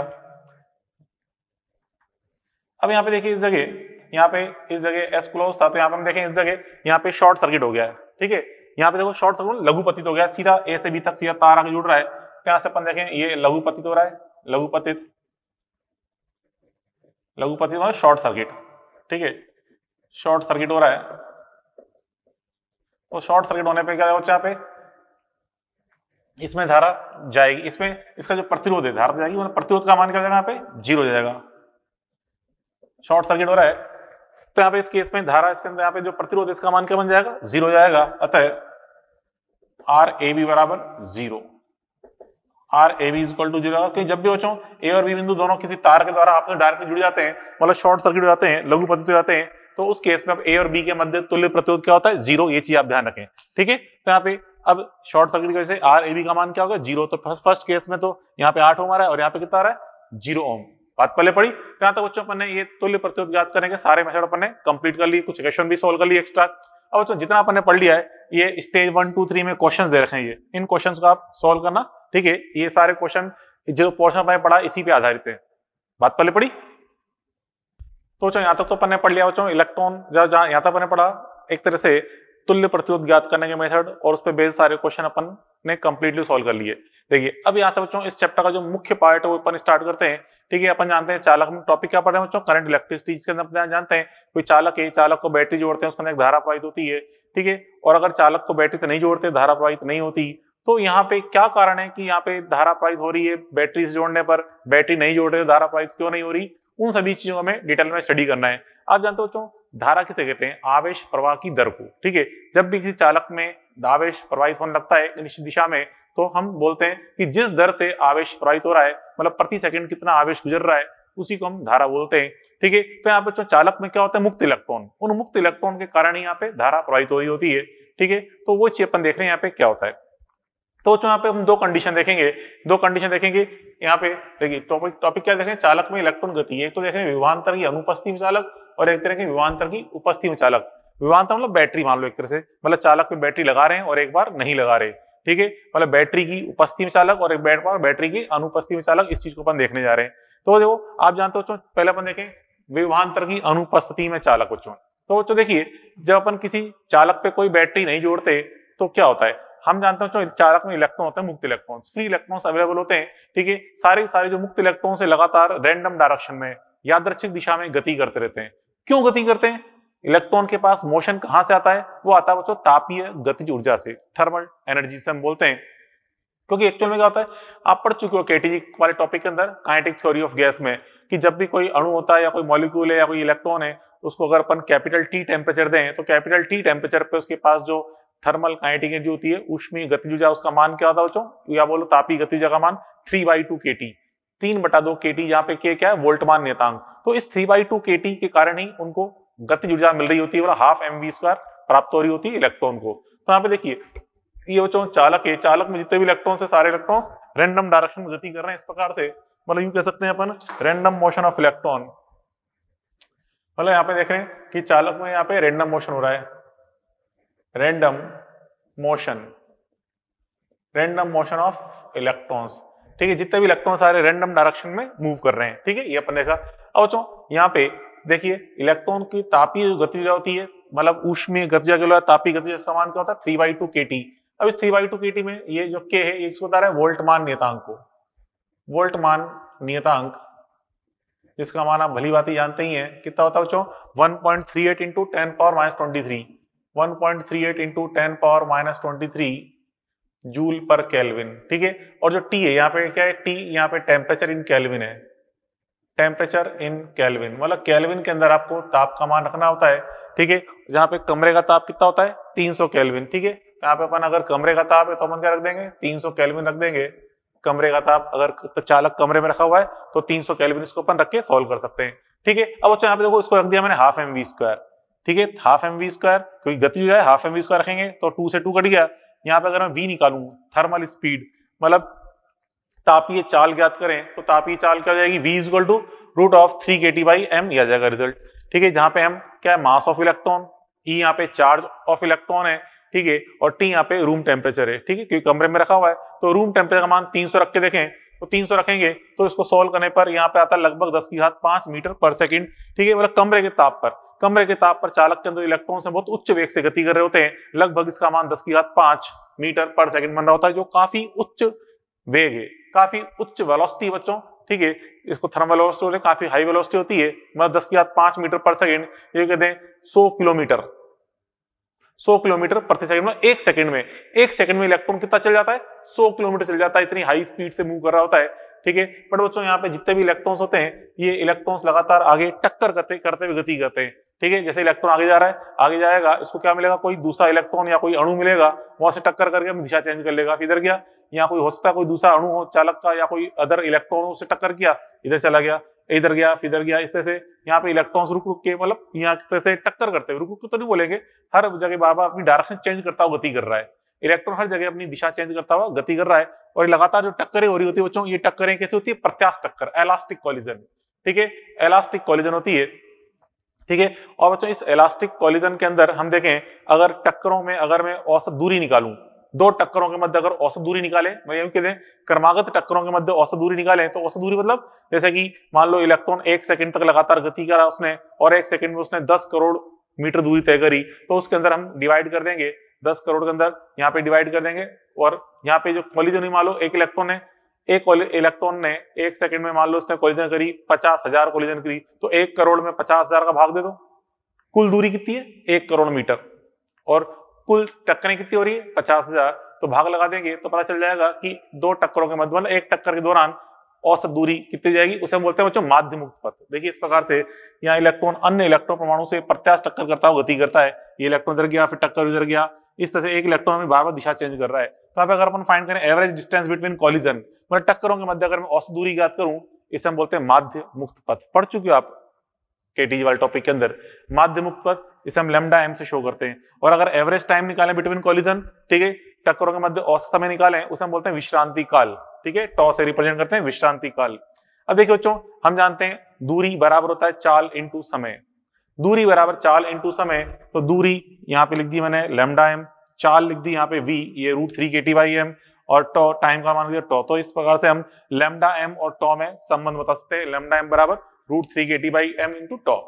अब यहाँ पे देखिए इस जगह एस क्लोज था, तो यहाँ पे हम देखें इस जगह यहाँ पे शॉर्ट सर्किट हो गया है। ठीक है, यहाँ पे देखो शॉर्ट सर्किट लघुपतित हो गया, सीधा ए से बी तक सीधा तार आगे जुड़ रहा है, तो यहाँ से अपन देखें ये लघुपतित हो रहा है, लघुपतित मतलब शॉर्ट सर्किट। ठीक है, शॉर्ट सर्किट हो रहा है, तो शॉर्ट सर्किट होने पे क्या होगा यहाँ पे इसमें धारा जाएगी, इसमें इसका जो प्रतिरोध है धारा जाएगी, मतलब प्रतिरोध का मान क्या हो जाएगा यहाँ पे 0 हो जाएगा। शॉर्ट सर्किट हो रहा है तो यहाँ पे इस केस में धारा इसके अंदर यहाँ पे जो प्रतिरोध है इसका मान क्या बन जाएगा 0 हो जाएगा। अतः आर ए बी बराबर 0, or a b equal to 0। क्योंकि जब भी बच्चों ए और बी बिंदु दोनों किसी तार के द्वारा आपस में डायरेक्टली जुड़ जाते हैं, मतलब शॉर्ट सर्किट हो जाते हैं, लघुपतित हो जाते हैं, तो उस केस में अब ए और बी के मध्य तुल्य प्रतिरोध क्या होता है 0, ये चीज आप ध्यान रखें। ठीक है, तो यहाँ पे अब शॉर्ट सर्किट की वजह से आर ए बी का मान क्या होगा 0, तो फर्स्ट केस में तो यहाँ पे 8 ओम आ रहा है और यहाँ पे कितना आ रहा है 0 ओम। बात पहले पड़ी, तो यहाँ तक बच्चों अपन ने ये तुल्य प्रतिरोध ज्ञात करने के सारे मेथड अपन ने कंप्लीट कर लिए, कुछ क्वेश्चन भी सोल्व कर लिए एक्स्ट्रा। अब बच्चों जितना अपन ने पढ़ लिया है ये स्टेज 1, 2, 3 में क्वेश्चन दे रखे हैं, ये इन क्वेश्चन को आप सोल्व करना। ठीक है, ये सारे क्वेश्चन जो पोर्शन अपन ने पढ़ा इसी पे आधारित है। बात पहले पड़ी, तो बच्चों यहाँ तक तो अपन ने पढ़ लिया बच्चों इलेक्ट्रॉन, यहाँ तक अपन ने पढ़ा एक तरह से तुल्य प्रतिरोध ज्ञात करने के मेथड, और उस पर बेस्ड सारे क्वेश्चन अपन ने कंप्लीटली सॉल्व कर लिए। देखिए अब यहाँ से बच्चों इस चैप्टर का जो मुख्य पार्ट है वो अपन स्टार्ट करते हैं। ठीक है, अपन जानते हैं चालक में टॉपिक क्या पढ़ रहे हैं बच्चों, करंट इलेक्ट्रिसिटी। इसके अंदर अपन जानते हैं कोई चालक है, चालक को बैटरी जोड़ते हैं, उसके अंदर एक धारा प्रवाहित होती है। ठीक है, और अगर चालक को बैटरी से नहीं जोड़ते, धारा प्रवाहित नहीं होती, तो यहाँ पे क्या कारण है कि यहाँ पे धारा प्रवाहित हो रही है बैटरी से जोड़ने पर, बैटरी नहीं जोड़ रहे, धारा प्रवाहित क्यों नहीं हो रही, उन सभी चीजों को हमें डिटेल में स्टडी करना है। आप जानते हो बच्चों धारा किसे कहते हैं, आवेश प्रवाह की दर को। ठीक है, जब भी किसी चालक में आवेश प्रवाहित होने लगता है निश्चित दिशा में, तो हम बोलते हैं कि जिस दर से आवेश प्रवाहित हो रहा है, मतलब प्रति सेकंड कितना आवेश गुजर रहा है, उसी को हम धारा बोलते हैं। ठीक है, तो यहाँ बच्चों चालक में क्या होता है, मुक्त इलेक्ट्रॉन, उन मुक्त इलेक्ट्रॉन के कारण ही यहाँ पे धारा प्रवाहित हो रही होती है। ठीक है, तो वो चीज अपन देख रहे हैं यहाँ पे क्या होता है। तो यहाँ पे हम दो कंडीशन देखेंगे यहाँ पे। देखिए टॉपिक क्या देखें, चालक में इलेक्ट्रॉन गति है। एक तो देखें विभवांतर की अनुपस्थिति में चालक, और एक तरह के विभवांतर की उपस्थिति में चालक। विभवांतर मतलब बैटरी मान लो एक तरह से, मतलब चालक में बैटरी लगा रहे हैं और एक बार नहीं लगा रहे। ठीक है, मतलब बैटरी की उपस्थिति में चालक और एक बार बैटरी की अनुपस्थिति में चालक, इस चीज को अपन देखने जा रहे हैं। तो देखो आप जानते हो पहले अपन देखें विभवांतर की अनुपस्थिति में चालक बच्चों। तो देखिए जब अपन किसी चालक पे कोई बैटरी नहीं जोड़ते तो क्या होता है, हम जानते हैं चालक में इलेक्ट्रॉन होते हैं, मुक्त इलेक्ट्रॉन्स, फ्री इलेक्ट्रॉन्स अवेलेबल होते हैं। ठीक है, सारे जो मुक्त इलेक्ट्रॉन से लगातार रैंडम डायरेक्शन में, यादृच्छिक दिशा में गति करते रहते हैं। क्यों गति करते हैं, इलेक्ट्रॉन के पास मोशन कहां से आता है, वो आता है बच्चों तापीय गतिज ऊर्जा से, थर्मल एनर्जी से हम बोलते हैं। क्योंकि एक्चुअल में क्या होता है, आप पढ़ चुके हो केटीजी वाले टॉपिक के अंदर, काइनेटिक थ्योरी ऑफ गैस में, कि जब भी कोई अणु होता है या कोई मॉलिक्यूल है या कोई इलेक्ट्रॉन है, उसको अगर अपन कैपिटल टी टेम्परेचर दें, तो कैपिटल टी टेम्परेचर पे उसके पास जो थर्मल काइनेटिक एनर्जी होती है, ऊष्मीय गतिज ऊर्जा, उसका मान क्या होता है बच्चों, या बोलो तापीय गतिज ऊर्जा का मान 3/2 kT, 3/2 kT, जहां पे क्या है वोल्टमान नियतांक। तो इस 3/2 kT के कारण ही उनको गतिज ऊर्जा मिल रही होती है, मतलब 12 mv² प्राप्त हो रही होती है इलेक्ट्रॉन को। तो यहाँ पे देखिए ये बच्चों चालक है, चालक में जितने भी इलेक्ट्रॉन्स है, सारे इलेक्ट्रॉन्स रैंडम डायरेक्शन में गति कर रहे हैं इस प्रकार से, मतलब यूं कह सकते हैं अपन रैंडम मोशन ऑफ इलेक्ट्रॉन। मतलब यहाँ पे देख रहे हैं कि चालक में यहाँ पे रैंडम मोशन हो रहा है, रैंडम मोशन ऑफ इलेक्ट्रॉन्स। ठीक है, जितने भी इलेक्ट्रॉन सारे रैंडम डायरेक्शन में मूव कर रहे हैं। ठीक है, ये अपन देखा। अब बच्चों यहाँ पे देखिए इलेक्ट्रॉन की तापीय गतिज होती है, मतलब ऊष्मीय गतिज के लिए तापीय गतिज का मान क्या होता है 3/2 kT। अब इस 3/2 kT में ये जो K है, ये बता रहा है वोल्टमान नियतांक को, वोल्टमान नियतांक, जिसका मान आप भली भांति जानते ही हैं, कितना होता है बच्चों 1.38 × 10⁻⁻23, 1.38 × 10⁻⁻23 जूल पर केल्विन। ठीक है, और जो T है यहाँ पे क्या है, T यहाँ पे टेम्परेचर इन केल्विन है, टेम्परेचर इन केल्विन, मतलब केल्विन के अंदर आपको ताप का मान रखना होता है। ठीक है, जहाँ पे कमरे का ताप कितना होता है 300 केल्विन। ठीक है, यहाँ पे अपन अगर कमरे का ताप है तो अपन क्या रख देंगे 300 केल्विन रख देंगे। कमरे का ताप अगर तो चालक कमरे में रखा हुआ है तो 300 केल्विन इसको अपन रख के सॉल्व कर सकते हैं। ठीक है, अब बच्चों यहाँ पे देखो इसको रख दिया मैंने 12 mv²। ठीक है, 12 mv², क्योंकि गति जो है 12 mv² रखेंगे तो 2 से 2 कट गया। यहाँ पे अगर मैं v निकालूं, थर्मल स्पीड, मतलब तापीय चाल ज्ञात करें, तो तापीय चाल क्या हो जाएगी, v = √3 kT/m आ जाएगा रिजल्ट। ठीक है, जहां पे हम क्या है मास ऑफ इलेक्ट्रॉन, E यहाँ पे चार्ज ऑफ इलेक्ट्रॉन है। ठीक है, और T यहाँ पे रूम टेम्परेचर है। ठीक है, क्योंकि कमरे में रखा हुआ है, तो रूम टेम्परेचर का मान 300 रख के देखें, तो 300 रखेंगे तो इसको सोल्व करने पर यहाँ पे आता है लगभग 10⁵ मीटर/सेकंड। ठीक है, मतलब कमरे के ताप पर चालक के अंदर इलेक्ट्रॉन से बहुत उच्च वेग से गति कर रहे होते हैं, लगभग इसका मान 10⁵ मीटर/सेकंड बन रहा होता है, जो काफी उच्च वेग है, काफी उच्च वेलोसिटी बच्चों। ठीक है, इसको थर्मल वेलोसिटी होती है, काफी हाई वेलोसिटी होती है, मतलब 10⁵ मीटर/सेकंड, ये कहते हैं 100 किलोमीटर प्रति सेकंड में। एक सेकंड में इलेक्ट्रॉन कितना चल जाता है, 100 किलोमीटर चल जाता है, इतनी हाई स्पीड से मूव कर रहा होता है। ठीक है, बट बच्चों यहाँ पे जितने भी इलेक्ट्रॉन्स होते हैं, ये इलेक्ट्रॉन्स लगातार आगे टक्कर करते हुए गति करते हैं। ठीक है, जैसे इलेक्ट्रॉन आगे जा रहा है, आगे जाएगा, इसको क्या मिलेगा, कोई दूसरा इलेक्ट्रॉन या कोई अणु मिलेगा, वहां से टक्कर करके अपनी दिशा चेंज कर लेगा, इधर गया। यहाँ कोई हो सकता है कोई दूसरा अणु हो चालक का, या कोई अदर इलेक्ट्रॉन उससे टक्कर किया, इधर चला गया, इधर गया, फिर इधर गया। इस तरह से यहाँ पे इलेक्ट्रॉन्स रुक के, मतलब यहाँ तरह से टक्कर करते हुए, रुक तो नहीं बोलेंगे, हर जगह बार-बार अपनी डायरेक्शन चेंज करता हुआ गति कर रहा है। इलेक्ट्रॉन हर जगह अपनी दिशा चेंज करता हुआ गति कर रहा है, और लगातार जो टक्करें हो रही होती है बच्चों, ये टक्करें कैसे होती है, प्रत्यास्थ टक्कर, इलास्टिक कॉलिजन। ठीक है, इलास्टिक कॉलिजन होती है। ठीक है, और बच्चों इस इलास्टिक कॉलिजन के अंदर हम देखें, अगर टक्करों में अगर मैं औसत दूरी निकालूं, दो टक्करों के मध्य अगर औसत दूरी निकाले, मैं यूं कह दें क्रमागत टक्करों के मध्य औसत दूरी निकालें, तो औसत दूरी मतलब जैसे कि मान लो इलेक्ट्रॉन 1 सेकंड तक लगातार गति करा उसने, और 1 सेकंड में उसने 10 करोड़ मीटर दूरी तय करी, तो उसके अंदर हम डिवाइड कर देंगे 10 करोड़ के अंदर यहाँ पे डिवाइड कर देंगे, और यहाँ पे जो कोलिजन ही मान लो एक इलेक्ट्रॉन ने 1 सेकंड में मान लो उसने कोलिजन करी 50,000 कोलिजन करी, तो 1 करोड़ में 50,000 का भाग दे दो। कुल दूरी कितनी है? 1 करोड़ मीटर, और कुल टक्करें कितनी हो रही है? 50,000। तो भाग लगा देंगे तो पता चल जाएगा कि 2 टक्करों के मध्य, मतलब एक टक्कर के दौरान औसत दूरी कितनी जाएगी, उसे हम बोलते हैं बच्चों माध्य मुक्त पथ। देखिए इस प्रकार से यहाँ इलेक्ट्रॉन अन्य इलेक्ट्रॉन परमाणु से प्रत्यास्थ टक्कर करता हुआ गति करता है। ये इलेक्ट्रॉन इधर गया, फिर टक्कर इधर गया, इस तरह से एक इलेक्ट्रॉन में बार बार दिशा चेंज कर रहा है। तो अगर अपन फाइंड करें एवरेज डिस्टेंस बिटवीन कॉलिजन, मतलब टक्करों के मध्य अगर मैं औसत दूरी ज्ञात करूं, इसे हम बोलते हैं माध्य मुक्त पथ। पढ़ चुके हो आप केटीजी वाले टॉपिक के अंदर माध्य मुक्त पथ, इसे हम लैम्डा एम से शो करते हैं। और अगर एवरेज टाइम निकालें बिटवीन कॉलिजन, ठीक है, टक्करों के मध्य औसत समय निकालें, उसे हम बोलते हैं विश्रांति काल। ठीक है, टॉ से रिप्रेजेंट करते हैं विश्रांति काल। अब देखिए बच्चों, हम जानते हैं दूरी बराबर होता है चाल इंटू समय। दूरी बराबर चाल इंटू समय, तो दूरी यहाँ पे लिख दी मैंने लैम्डा एम, चाल लिख दी यहाँ पे v, ये √3 kT/m, और टॉ टाइम का मान लिया टॉ। तो इस प्रकार से हम लैम्डा एम और टॉ में संबंध बता सकते हैं। लैम्डा एम बराबर √3 kT/m इंटू टॉ।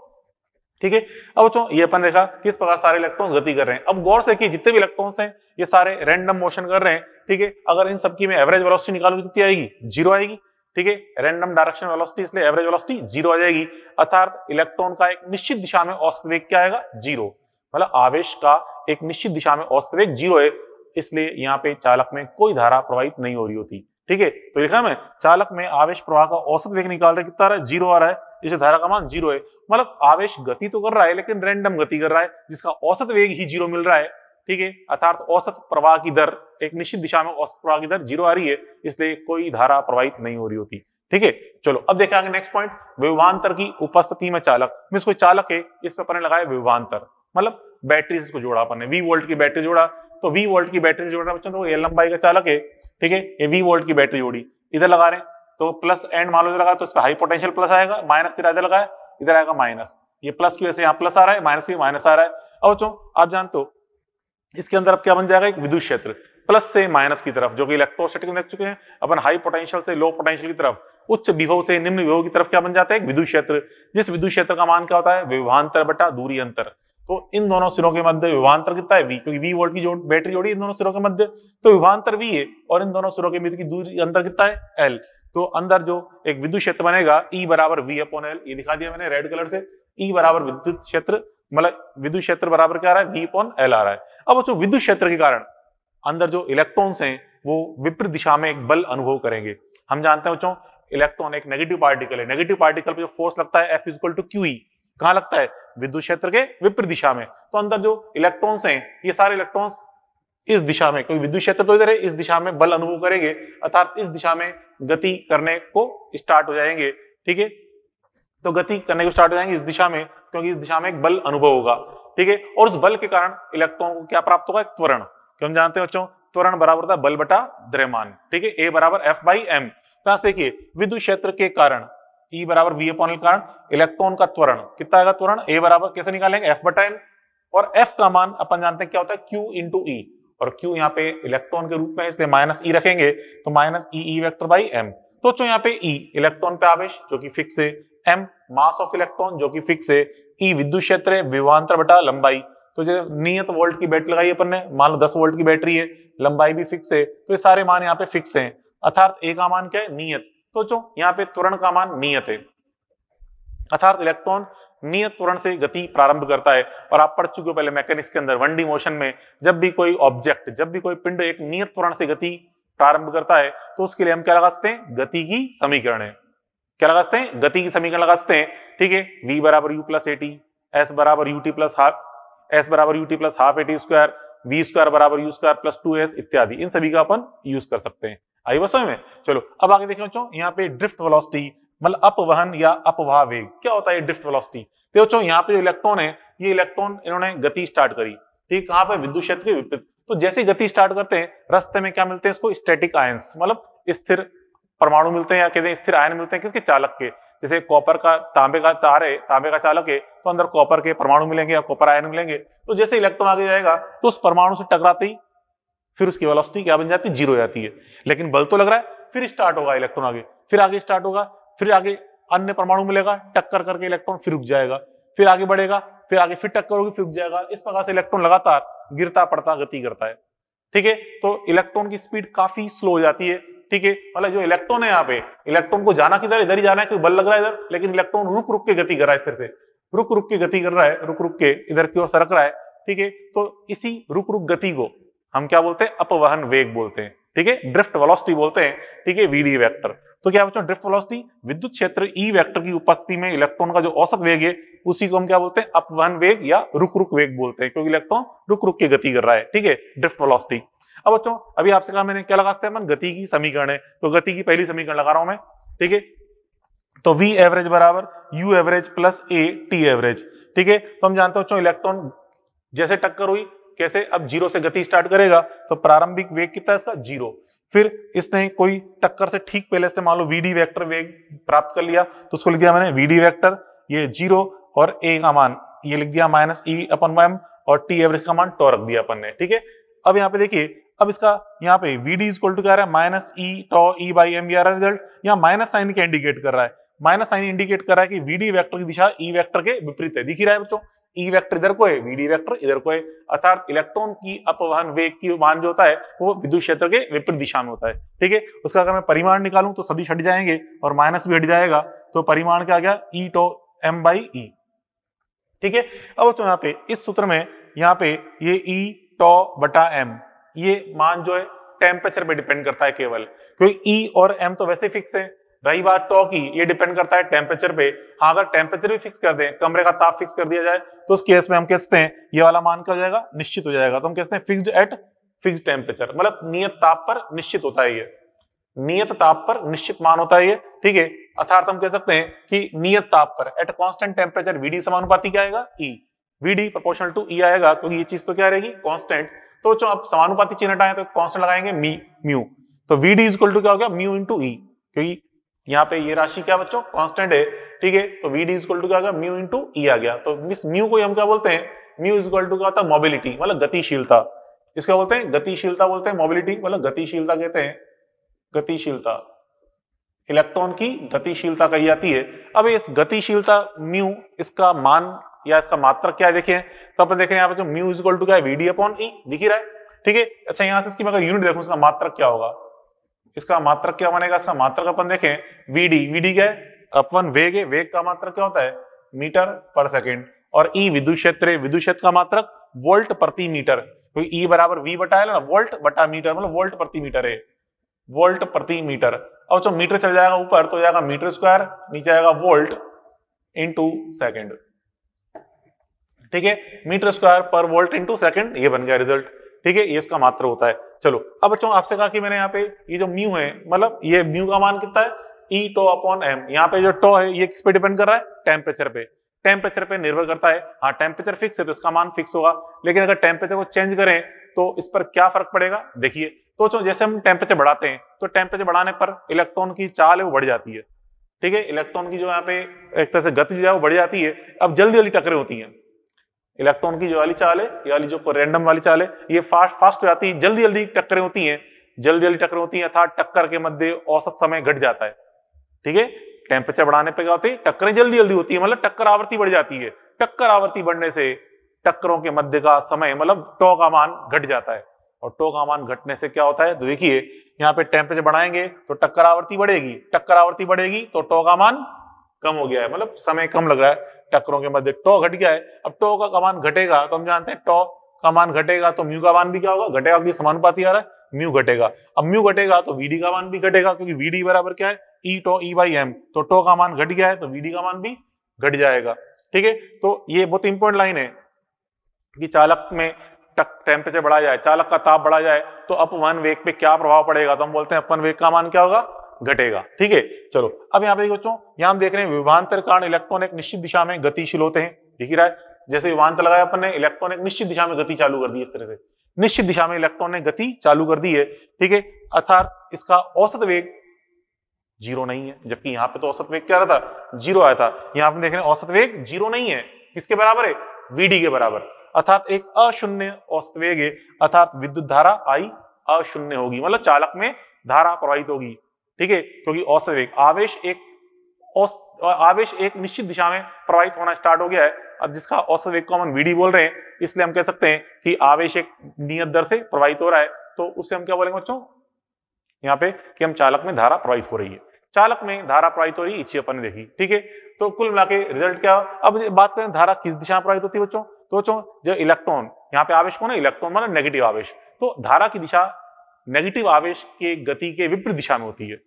ठीक है, अब बच्चों ये अपन देखा किस प्रकार सारे इलेक्ट्रॉन्स गति कर रहे हैं। अब गौर से कि जितने भी इलेक्ट्रॉन्स हैं ये सारे रैंडम मोशन कर रहे हैं। ठीक है, अगर इन सबकी में एवरेज वेलोसिटी निकालूं कितनी आएगी? 0 आएगी। ठीक है, रैंडम डायरेक्शन वेलोसिटी, इसलिए एवरेज वेलोसिटी 0 आ जाएगी। अर्थात इलेक्ट्रॉन का एक निश्चित दिशा में औसत वेग क्या आएगा? 0। मतलब आवेश का एक निश्चित दिशा में औसत वेग 0 है, इसलिए यहाँ पे चालक में कोई धारा प्रवाहित नहीं हो रही होती। ठीक है, तो लिखा मैं चालक में आवेश प्रवाह का औसत वेग निकाल रहे, कितना आ रहा है? 0 आ रहा है, इसलिए धारा का मान 0 है। मतलब आवेश गति तो कर रहा है लेकिन रैंडम गति कर रहा है, जिसका औसत वेग ही 0 मिल रहा है। ठीक है, अर्थात औसत प्रवाह की दर, एक निश्चित दिशा में औसत प्रवाह की दर 0 आ रही है, इसलिए कोई धारा प्रवाहित नहीं हो रही होती। ठीक है, चलो अब देखा नेक्स्ट पॉइंट, विभवांतर की उपस्थिति में चालक। मींस कोई चालक है, इस पर अपन ने लगाया विभवांतर, मतलब बैटरी से इसको जोड़ा अपन ने, 20 वोल्ट की बैटरी जोड़ा। तो 20 वोल्ट की बैटरी से जोड़ना बच्चों, तो ये लंबाई का चालक है। ठीक है, ये 20 वोल्ट की बैटरी जोड़ी, इधर लगा रहे हैं तो प्लस एंड मान लो लगा, तो इस पर हाई पोटेंशियल प्लस आएगा, माइनस इधर लगाया, इधर आएगा माइनस। ये प्लस की वजह से यहाँ प्लस आ रहा है, माइनस की माइनस आ रहा है। अब बच्चों आप जानते हो इसके अंदर अब क्या बन जाएगा? एक विद्युत क्षेत्र प्लस से माइनस की तरफ, जो कि इलेक्ट्रोस्टैटिक में देख चुके हैं अपन, हाई पोटेंशियल से लो पोटेंशियल की तरफ, उच्च विभव से निम्न विभव की तरफ क्या बन जाता है? एक विद्युत क्षेत्र। जिस विद्युत क्षेत्र का मान क्या होता है? विभवांतर बटा दूरी अंतर। तो इन दोनों सिरों के मध्य विभवांतर कितना है? v, क्योंकि 20 वोल्ट की बैटरी जोड़ी इन दोनों सिरों के मध्य, तो विभवांतर v है, और इन दोनों सिरों के मध्य की दूरी अंतर कितना है? l। तो अंदर जो एक विद्युत क्षेत्र बनेगा E बराबर v/l, ये दिखा दिया मैंने रेड कलर से। E बराबर विद्युत क्षेत्र, मतलब विद्युत क्षेत्र बराबर क्या आ रहा है? v/l आ रहा है। अब बच्चों विद्युत क्षेत्र के कारण अंदर जो इलेक्ट्रॉन्स हैं वो विपरीत दिशा में एक बल अनुभव करेंगे। हम जानते हैं बच्चों इलेक्ट्रॉन एक नेगेटिव पार्टिकल है, नेगेटिव पार्टिकल पे जो फोर्स लगता है F = QE, कहां लगता है? विद्युत क्षेत्र के विपरीत दिशा में। तो अंदर जो इलेक्ट्रॉन्स हैं ये सारे इलेक्ट्रॉन्स इस दिशा में, कोई विद्युत क्षेत्र तो इधर है, इस दिशा में बल अनुभव करेंगे, अर्थात इस दिशा में गति करने को स्टार्ट हो जाएंगे। ठीक है, तो गति करने को स्टार्ट हो जाएंगे इस दिशा में, क्योंकि इस दिशा में एक बल अनुभव होगा। ठीक है, और उस बल के कारण इलेक्ट्रॉन को क्या प्राप्त होगा? एक त्वरण। तो हम जानते हैं बच्चों त्वरण बराबर होता है बल बटा द्रव्यमान। ठीक है, A बराबर F/m। तो देखिए विद्युत क्षेत्र के कारण E बराबर v/l कारण इलेक्ट्रॉन का त्वरण कितना आएगा? त्वरण A बराबर कैसे निकालेंगे? F/m, और F का मान अपन जानते हैं क्या होता है? Q × E, और Q यहाँ पे इलेक्ट्रॉन के रूप में, इसलिए -E रखेंगे, तो -E/m। तो बच्चों यहाँ पे E इलेक्ट्रॉन पे आवेश जो कि फिक्स है, m मास ऑफ इलेक्ट्रॉन जो कि फिक्स है, E विद्युत क्षेत्र है, विभवांतर बटा लंबाई। तो जो नियत वोल्ट की बैटरी लगाई अपन ने, मान लो 10 वोल्ट की बैटरी है, लंबाई भी फिक्स है, तो ये सारे मान यहाँ पे फिक्स हैं, अर्थात A का मान क्या है? नियत। तो जो यहाँ पे त्वरण का मान नियत है, अर्थात इलेक्ट्रॉन नियत त्वरण से गति प्रारंभ करता है। और आप पढ़ चुके हो पहले मैकेनिक्स के अंदर 1D मोशन में, जब भी कोई ऑब्जेक्ट, जब भी कोई पिंड एक नियत त्वरण से गति प्रारंभ करता है तो उसके लिए हम क्या लगा सकते हैं? गति की समीकरण है। क्या लगा सकते हैं? गति की समीकरण लगा सकते हैं। ठीक है, v बराबर u + at, s बराबर ut + ½ at², v² बराबर u² + 2s इत्यादि, इन सभी का अपन यूज कर सकते हैं। आई बस में। चलो अब आगे देखें बच्चों, यहाँ पे ड्रिफ्ट वेलोसिटी, मतलब अपवहन या अपवाह वेग, क्या होता है ड्रिफ्ट वेलोसिटी? तो बच्चों यहाँ पे जो इलेक्ट्रॉन है, ये इलेक्ट्रॉन इन्होंने गति स्टार्ट करी, ठीक, कहाँ पे? विद्युत क्षेत्र के विपरीत। तो जैसे ही गति स्टार्ट करते हैं, रास्ते में क्या मिलते हैं इसको? स्टैटिक आयंस, मतलब स्थिर परमाणु मिलते हैं, या कहते हैं स्थिर आयन मिलते हैं, किसके? चालक के। जैसे कॉपर का, तांबे का तार है, तांबे का चालक है, तो अंदर कॉपर के परमाणु मिलेंगे या कॉपर आयन मिलेंगे। तो जैसे इलेक्ट्रॉन आगे जाएगा तो उस परमाणु से टकराते ही फिर उसकी वेलोसिटी क्या बन जाती है? 0 हो जाती है। लेकिन बल तो लग रहा है, फिर स्टार्ट होगा इलेक्ट्रॉन आगे, फिर आगे स्टार्ट होगा, फिर आगे अन्य परमाणु मिलेगा, टक्कर करके इलेक्ट्रॉन फिर रुक जाएगा, फिर आगे बढ़ेगा, फिर आगे फिर टक्कर होगी, फिर रुक जाएगा। इस प्रकार से इलेक्ट्रॉन लगातार गिरता पड़ता गति करता है। ठीक है, तो इलेक्ट्रॉन की स्पीड काफी स्लो हो जाती है। ठीक है, मतलब जो इलेक्ट्रॉन है यहाँ पे, इलेक्ट्रॉन को जाना किधर, इधर ही जाना है, क्योंकि बल लग रहा है इधर, लेकिन इलेक्ट्रॉन रुक रुक के गति कर रहा है, इस तरह से रुक रुक के गति कर रहा है, रुक रुक के इधर की ओर सरक रहा है। ठीक है, तो इसी रुक रुक गति को हम क्या बोलते हैं, अपवहन वेग बोलते हैं। ठीक है, ड्रिफ्ट वेलोसिटी बोलते हैं। ठीक है, वीडी वेक्टर। तो क्या बच्चों, ड्रिफ्ट वेलोसिटी विद्युत क्षेत्र ई वेक्टर की उपस्थिति में इलेक्ट्रॉन का जो औसत वेग है उसी को हम क्या बोलते हैं, अपवहन वेग या रुक रुक वेग बोलते हैं, क्योंकि इलेक्ट्रॉन रुक रुक के गति कर रहा है। ठीक है, ड्रिफ्ट वेलोसिटी। अब बच्चों अभी आपसे कहा मैंने क्या लगा सकते हैं, गति की समीकरण है, तो गति की पहली समीकरण लगा रहा हूं मैं। ठीक है, तो V एवरेज बराबर U average plus A T average. ठीक है, तो हम जानते हो इलेक्ट्रॉन जैसे टक्कर हुई, कैसे, अब जीरो से गति स्टार्ट करेगा, तो प्रारंभिक वेग कितना है इसका, 0। फिर इसने कोई टक्कर से ठीक पहले इसने मान लो VD वेक्टर वेग प्राप्त कर लिया, तो उसको लिख दिया मैंने VD वेक्टर, ये 0 और A का मान ये लिख दिया -E/m और T एवरेज का मान टॉ रख दिया अपन ने। ठीक है, अब यहाँ पे देखिए, अब इसका यहाँ पे VD इक्वल टू क्या रहा है, -E टॉ E/m ये आ रहा है रिजल्ट। यहाँ माइनस साइन क्या इंडिकेट कर रहा है, माइनस साइन इंडिकेट कर रहा है कि VD वेक्टर की दिशा E वेक्टर के विपरीत है। दिख ही रहा है बच्चों, E वेक्टर इधर को है, VD वेक्टर इधर को है, अर्थात इलेक्ट्रॉन की अपवहन वेग की मान जो होता है वो विद्युत क्षेत्र के विपरीत दिशा में होता है। ठीक है, उसका अगर मैं परिमाण निकालूं तो सदिश हट जाएंगे और माइनस भी हट जाएगा, तो परिमाण क्या आ गया, E टॉ m/E। ठीक है, अब बच्चों यहाँ पे इस सूत्र में यहाँ पे ये E टॉ बटा m ये मान जो है टेम्परेचर पे डिपेंड करता है केवल, क्योंकि E और m तो वैसे फिक्स है। रही बात टॉ की, ये डिपेंड करता है टेम्परेचर पे। हाँ, अगर टेम्परेचर भी फिक्स कर दें, कमरे का ताप फिक्स कर दिया जाए, तो उस केस में हम कह सकते हैं ये वाला मान क्या हो जाएगा, निश्चित हो जाएगा। तो हम कहते हैं फिक्स्ड एट फिक्स्ड टेम्परेचर, मतलब नियत ताप पर निश्चित होता है, ये नियत ताप पर निश्चित मान होता है ये। ठीक है, अर्थात हम कह सकते हैं कि नियत ताप पर एट कांस्टेंट टेम्परेचर VD समानुपाती क्या आएगा, E। VD proportional to E आएगा, क्योंकि ये चीज तो क्या रहेगी, कांस्टेंट। तो जो अब समानुपाती चिन्ह हटाएं तो कांस्टेंट लगाएंगे म्यू, तो VD इक्वल टू क्या हो गया, म्यू इंटू E, क्योंकि यहाँ पे ये राशि क्या बच्चों, कांस्टेंट है। ठीक है, तो VD इक्वल टू क्या आ गया, म्यू इंटू E आ गया। तो इस म्यू को हम क्या बोलते हैं, म्यू इक्वल टू क्या होता है, मोबिलिटी, मतलब गतिशीलता। इसका बोलते हैं गतिशीलता, बोलते हैं मोबिलिटी, मतलब गतिशीलता कहते हैं, गतिशीलता, इलेक्ट्रॉन की गतिशीलता कही जाती है। अब इस गतिशीलता म्यू, इसका मान या इसका मात्रक क्या है देखिए, तो अपन देखें यहाँ पे जो म्यू इक्वल टू क्या है, VD/E, दिख ही रहा है। ठीक है, अच्छा यहाँ से इसकी मैं यूनिट देखूं, इसका मात्रक क्या होगा, इसका मात्रक क्या बनेगा, इसका मात्रक अपन देखें VD क्या है, अपवन वेग है, वेग का मात्रक क्या होता है, मीटर पर सेकेंड, और E विद्युत क्षेत्र है, विद्युत क्षेत्र का मात्रक वोल्ट प्रति मीटर, क्योंकि E बराबर V बटा L ना, वोल्ट बटा मीटर, मतलब वोल्ट प्रति मीटर है, वोल्ट प्रति मीटर। और जो मीटर चल जाएगा ऊपर तो जाएगा मीटर स्क्वायर, नीचे आएगा वोल्ट इंटू सेकेंड। ठीक है, मीटर स्क्वायर पर वोल्ट इंटू सेकेंड, ये बन गया रिजल्ट। ठीक है, ये इसका मात्र होता है। चलो अब बच्चों आपसे कहा कि मैंने यहाँ पे ये जो म्यू है, मतलब ये म्यू का मान कितना है, E टॉ अपॉन m। यहाँ पे जो टॉ है ये किस पे डिपेंड कर रहा है, टेम्परेचर पे, टेम्परेचर पे निर्भर करता है। हाँ, टेम्परेचर फिक्स है तो इसका मान फिक्स होगा, लेकिन अगर टेम्परेचर को चेंज करें तो इस पर क्या फर्क पड़ेगा, देखिए। तो जैसे हम टेम्परेचर बढ़ाते हैं तो टेम्परेचर बढ़ाने पर इलेक्ट्रॉन की चाल है वो बढ़ जाती है। ठीक है, इलेक्ट्रॉन की जो यहाँ पे एक तरह से गति जो है वो बढ़ जाती है। अब जल्दी जल्दी टकरें होती हैं, इलेक्ट्रॉन की जो वाली चाल है, ये वाली जो रैंडम वाली चाल है, ये फास्ट हो जाती है, जल्दी जल्दी टक्करें होती हैं, जल्दी जल्दी टक्कर होती है, अर्थात टक्कर के मध्य औसत समय घट जाता है। ठीक है, टेम्परेचर बढ़ाने पे क्या होती है, टक्करें जल्दी जल्दी होती है, मतलब टक्कर आवृत्ति बढ़ जाती है। टक्कर आवृत्ति बढ़ने से टक्करों के मध्य का समय, मतलब टॉ का मान घट जाता है, और टॉ का मान घटने से क्या होता है, तो देखिए यहाँ पे टेम्परेचर बढ़ाएंगे तो टक्कर आवृत्ति बढ़ेगी, टक्कर आवृत्ति बढ़ेगी तो टॉ का मान कम हो गया है, मतलब समय कम लग रहा है टक्करों के मध्य, टॉ घट गया है। अब टॉ का मान घटेगा तो हम जानते हैं टॉ का मान घटेगा तो म्यू का मान भी क्या होगा, घटेगा, क्योंकि समानुपाती आ रहा है, म्यू घटेगा। अब म्यू घटेगा तो VD का मान भी घटेगा, क्योंकि VD बराबर क्या है, E टॉ E/m, तो टॉ का मान घट गया है तो VD का मान भी घट जाएगा। ठीक है, तो ये बहुत इंपॉर्टेंट लाइन है कि चालक में टेम्परेचर बढ़ा जाए, चालक का ताप बढ़ा जाए तो अपवन वेग पे क्या प्रभाव पड़ेगा, तो हम बोलते हैं अपवन वेग का मान क्या होगा, घटेगा। ठीक है, चलो अब यहाँ पे बच्चों यहाँ हम देख रहे हैं विभवांतर कारण इलेक्ट्रॉन एक निश्चित दिशा में गतिशील होते हैं, दिख ही रहा है। जैसे विभवांतर लगाया अपन ने, इलेक्ट्रॉन एक निश्चित दिशा में गति चालू कर दी, इस तरह से निश्चित दिशा में इलेक्ट्रॉन ने गति चालू कर दी है। ठीक है, अर्थात इसका औसत वेग 0 नहीं है, जबकि यहाँ पे तो औसत वेग क्या रहा था, 0 आया था। यहाँ पे देख रहे हैं औसत वेग 0 नहीं है, किसके बराबर है, VD के बराबर, अर्थात एक अशून्य औसत वेग है, अर्थात विद्युत धारा I अशून्य होगी, मतलब चालक में धारा प्रवाहित होगी। ठीक है, क्योंकि औसत वेग आवेश एक निश्चित दिशा में प्रवाहित होना स्टार्ट हो गया है, अब जिसका औसत वेग को हम वीडी बोल रहे हैं, इसलिए हम कह सकते हैं कि आवेश एक नियत दर से प्रवाहित हो रहा है, तो उससे हम क्या बोलेंगे बच्चों यहाँ पे कि हम चालक में धारा प्रवाहित हो रही है, चालक में धारा प्रवाहित हो रही है, इच्छी अपन ने देखी। ठीक है, तो कुल मिला के रिजल्ट क्या। अब बात करें धारा किस दिशा में प्रवाहित होती है बच्चों, तो बच्चों जो इलेक्ट्रॉन, यहाँ पे आवेश कौन है, इलेक्ट्रॉन मतलब नेगेटिव आवेश, तो धारा की दिशा नेगेटिव आवेश के गति के विपरीत दिशा में होती है।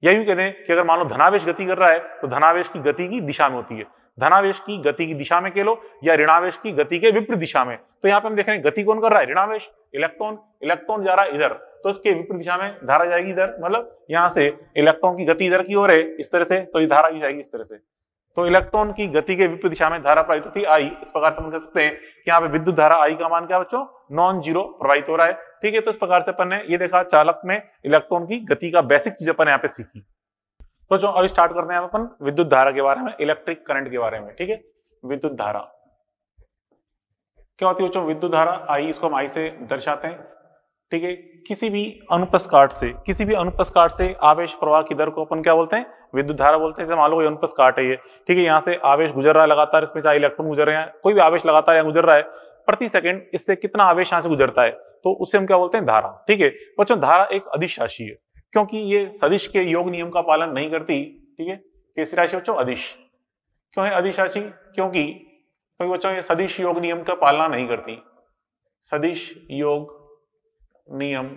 यही कहते हैं कि अगर मान लो धनावेश गति कर रहा है तो धनावेश की गति की दिशा में होती है, धनावेश की गति की दिशा में कह लो या ऋणावेश की गति के विपरीत दिशा में। तो यहाँ पे हम देख रहे हैं गति कौन कर रहा है, ऋणावेश, इलेक्ट्रॉन, इलेक्ट्रॉन जा रहा है इधर, तो इसके विपरीत दिशा में धारा जाएगी इधर, मतलब यहाँ से इलेक्ट्रॉन की गति इधर की ओर है इस तरह से, तो ये धारा की जाएगी इस तरह से। तो इलेक्ट्रॉन की गति के विपरीत दिशा में धारा प्रवाहित होती है आई। इस प्रकार से हम कह सकते हैं कि यहाँ पे विद्युत धारा आई का मान क्या बच्चों, नॉन जीरो प्रवाहित हो रहा है। ठीक है, तो इस प्रकार से अपन ने ये देखा चालक में इलेक्ट्रॉन की गति का बेसिक चीज अपन यहाँ पे सीखी। तो जो अभी स्टार्ट करते हैं अपन विद्युत धारा के बारे में, इलेक्ट्रिक करंट के बारे में। ठीक है, विद्युत धारा क्या होती है बच्चों, विद्युत धारा आई, इसको हम आई से दर्शाते हैं। ठीक है, किसी भी अनुप्रस्थ काट से आवेश प्रवाह की दर को अपन क्या बोलते हैं, विद्युत धारा बोलते हैं। जैसे मान लो कोई अनुप्रस्थ काट है ये, ठीक है, यहाँ से आवेश गुजर रहा है लगातार, इसमें चाहे इलेक्ट्रॉन गुजर रहे हैं, कोई भी आवेश लगातार यहाँ गुजर रहा है, प्रति सेकंड इससे कितना आवेश यहाँ से गुजरता है, तो उससे हम क्या बोलते हैं, धारा। ठीक है बच्चों, धारा एक अदिश राशि है क्योंकि ये सदिश के योग नियम का पालन नहीं करती। ठीक है, कैसी राशि बच्चों, अदिश। क्यों है अदिश राशि, क्योंकि बच्चों ये सदिश योग नियम का पालना नहीं करती, सदिश योग नियम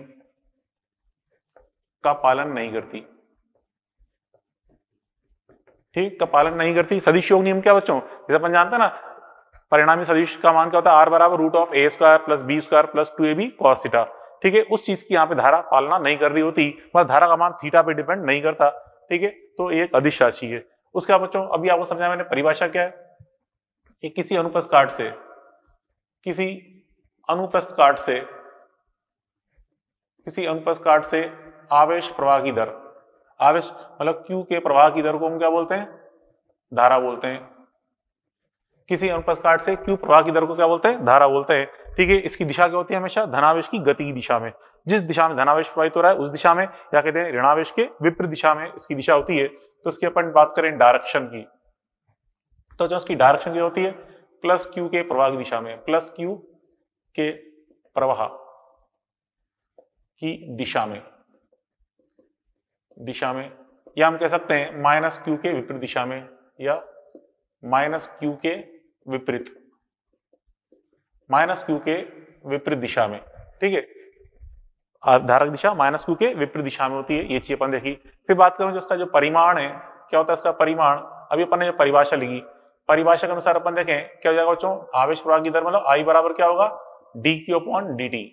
का पालन नहीं करती। ठीक, का पालन नहीं करती। सदिश योग नियम क्या बच्चों, जैसे अपन जानते हैं ना, परिणामी सदिश का मान क्या होता है, आर बराबर root of a square plus b square plus 2ab cos theta. ठीक है, उस चीज की यहाँ पे धारा पालना नहीं कर रही होती, मतलब धारा का मान थीटा पे डिपेंड नहीं करता। ठीक है, तो एक अदिश राशि है। उसके बाद बच्चों अभी आपको समझाया मैंने परिभाषा क्या है, कि किसी अनुप्रस्थ काट से आवेश प्रवाह की दर, आवेश मतलब Q के प्रवाह की दर को हम क्या बोलते हैं, धारा बोलते हैं। किसी अनुप्रस्थ काट से Q प्रवाह की दर को क्या बोलते हैं, धारा बोलते हैं। ठीक है, इसकी दिशा क्या होती है, हमेशा धनावेश की गति की दिशा में, जिस दिशा में धनावेश प्रवाहित हो रहा है उस दिशा में, या कहते हैं ऋणावेश के विपरीत दिशा में इसकी दिशा होती है। तो इसकी अपन बात करें डायरेक्शन की, तो जो इसकी डायरेक्शन की होती है प्लस Q के प्रवाह की दिशा में, प्लस Q के प्रवाह की दिशा में, या हम कह सकते हैं माइनस Q के विपरीत दिशा में, या माइनस Q के विपरीत दिशा में। ठीक है, धारक दिशा माइनस Q के विपरीत दिशा में होती है, ये चीज अपन देखी। फिर बात करूं जो इसका जो परिमाण है, क्या होता है इसका परिमाण, अभी अपन ने जो परिभाषा लिखी, परिभाषा के अनुसार अपन देखें क्या हो जाएगा बच्चों, आवेश प्रवाह की दर मतलब I बराबर क्या होगा, dQ/dt,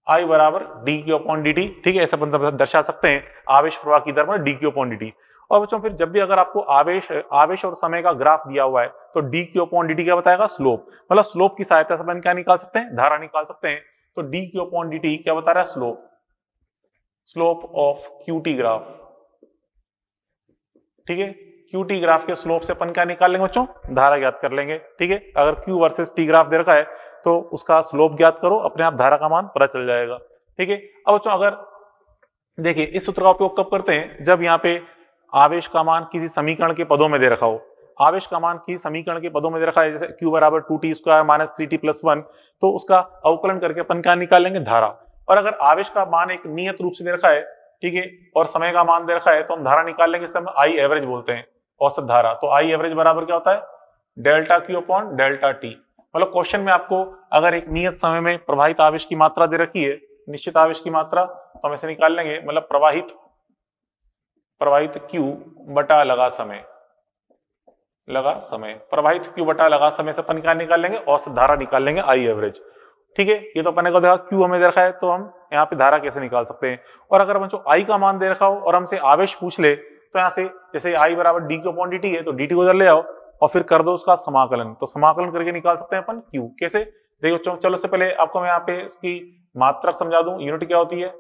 I बराबर dQ/dt। ठीक है, ऐसा अपन दर्शा सकते हैं, आवेश प्रवाह की दर मतलब dQ/dt। और बच्चों फिर जब भी अगर आपको आवेश और समय का ग्राफ दिया हुआ है तो dQ/dt क्या बताएगा, स्लोप, मतलब स्लोप की सहायता से अपन क्या निकाल सकते हैं, धारा निकाल सकते हैं। तो dQ/dt क्या बता रहा है, स्लोप ऑफ QT ग्राफ। ठीक है, QT ग्राफ के स्लोप से अपन क्या निकाल लेंगे बच्चों, धारा ज्ञात कर लेंगे। ठीक है, अगर Q वर्सेस T ग्राफ दे रखा है तो उसका स्लोप ज्ञात करो, अपने आप धारा का मान पता चल जाएगा। ठीक है, अब बच्चों अगर देखिए इस सूत्र का उपयोग कब करते हैं, जब यहाँ पे आवेश का मान किसी समीकरण के पदों में दे रखा हो, आवेश का मान किसी समीकरण के पदों में दे रखा है, जैसे Q बराबर 2t² माइनस 3t+1, तो उसका अवकलन करके अपन क्या निकाल लेंगे, धारा। और अगर आवेश का मान एक नियत रूप से दे रखा है, ठीक है, और समय का मान दे रखा है, तो हम धारा निकाल लेंगे, इसे हम I एवरेज बोलते हैं, औसत धारा। तो I एवरेज बराबर क्या होता है, डेल्टा Q/ΔT। मतलब क्वेश्चन में आपको अगर एक नियत समय में प्रवाहित आवेश की मात्रा दे रखी है, निश्चित आवेश की मात्रा, तो हम इसे निकाल लेंगे, मतलब प्रवाहित Q बटा लगा समय, प्रवाहित Q बटा लगा समय से अपन क्या निकाल लेंगे, औसत धारा निकाल लेंगे, I एवरेज। ठीक है, ये तो अपन को देखा Q हमें दे रखा है, तो हम यहाँ पे धारा कैसे निकाल सकते हैं। और अगर बच्चों I का मान दे रखा हो और हमसे आवेश पूछ ले, तो यहाँ से जैसे I बराबर dQ/dt है, तो dt को उधर ले आओ और फिर कर दो उसका समाकलन, तो समाकलन करके निकाल सकते हैं अपन Q। कैसे, देखो चलो से पहले आपको मैं यहाँ पे इसकी मात्रक समझा दूं, यूनिट क्या होती है,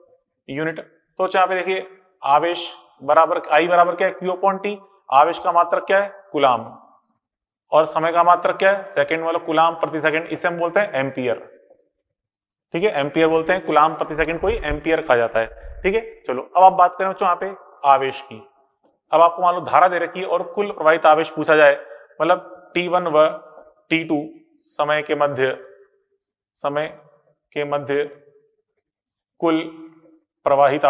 यूनिट। तो यहाँ पे देखिए आवेश बराबर I बराबर क्या है, Q/T, आवेश का मात्रक क्या है, कूलाम, और समय का मात्रक क्या है, सेकंड, मतलब कूलाम प्रति सेकंड, इसे हम बोलते हैं एम्पियर। ठीक है, एम्पियर बोलते हैं, कूलाम प्रति सेकंड को ही एम्पियर कहा जाता है। ठीक है, चलो अब आप बात करें बच्चों यहाँ पे आवेश की। अब आपको मान लो धारा दे रखी है और कुल प्रवाहित आवेश पूछा जाए, मतलब T1 व T2 समय के मध्य कुल प्रवाहित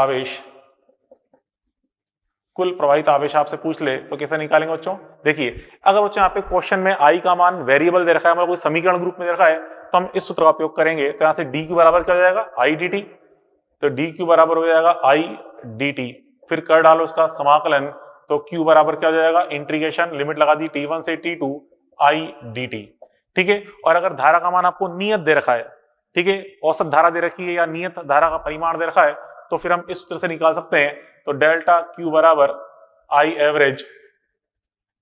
आवेश आपसे पूछ ले तो कैसे निकालेंगे बच्चों? देखिए, अगर बच्चों यहाँ पे क्वेश्चन में आई का मान वेरिएबल दे रखा है, मतलब कोई समीकरण ग्रुप में दे रखा है, तो हम इस सूत्र का उपयोग करेंगे। तो यहाँ से डी क्यू बराबर क्या हो जाएगा? I D T. तो डी क्यू बराबर हो जाएगा आई डी टी, फिर कर डालो उसका समाकलन, तो क्यू बराबर क्या हो जाएगा? इंटीग्रेशन, लिमिट लगा दी T1 से T2 आई डी टी। ठीक है, और अगर धारा का मान आपको नियत दे रखा है, ठीक है, औसत धारा दे रखी है या नियत धारा का परिमाण दे रखा है, तो फिर हम इस सूत्र से निकाल सकते हैं। तो डेल्टा क्यू बराबर आई एवरेज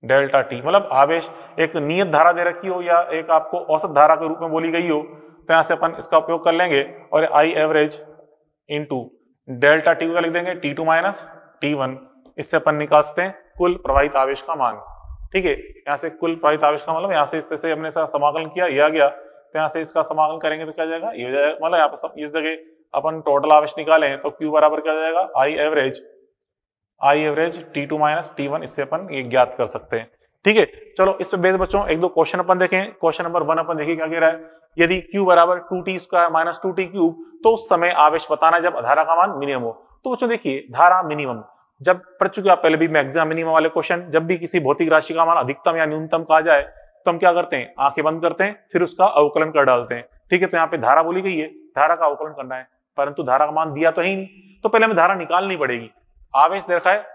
डेल्टा टी, मतलब आवेश एक नियत धारा दे रखी हो या एक आपको औसत धारा के रूप में बोली गई हो, तो यहां से अपन इसका उपयोग कर लेंगे और I average into delta T का लिख देंगे T2 माइनस T1। इससे अपन निकाल सकते हैं कुल प्रवाहित आवेश का मान। ठीक है, यहाँ से कुल प्रवाहित आवेश का मतलब यहाँ से इस तरह से हमने इसका समाकलन किया, यह गया, तो यहाँ से इसका समाकलन करेंगे तो क्या जाएगा? ये हो जाएगा, मतलब यहाँ पर इस जगह अपन टोटल आवेश निकाले तो क्यू बराबर क्या जाएगा? I average T2 minus T1। इससे अपन ये ज्ञात कर सकते हैं। ठीक है, चलो इस पे बेस बच्चों एक दो क्वेश्चन अपन देखें। क्वेश्चन नंबर 1 अपन देखिए क्या कह रहा है। यदि Q बराबर 2t square minus 2t cube, तो उस समय आवेश बताना जब धारा का मान मिनिमम हो। तो बच्चों देखिए, धारा मिनिमम जब पढ़ चुके आप पहले भी मैक्सिमम मिनिमम वाले क्वेश्चन, जब भी किसी भौतिक राशि का मान अधिकतम या न्यूनतम कहा जाए तो हम क्या करते हैं? आंखें बंद करते हैं, फिर उसका अवकलन कर डालते हैं। ठीक है, तो यहाँ पे धारा बोली गई है, धारा का अवकलन करना है, परंतु धारा का मान दिया तो है ही नहीं, तो पहले हमें धारा निकालनी पड़ेगी। आवेश दे रखा है,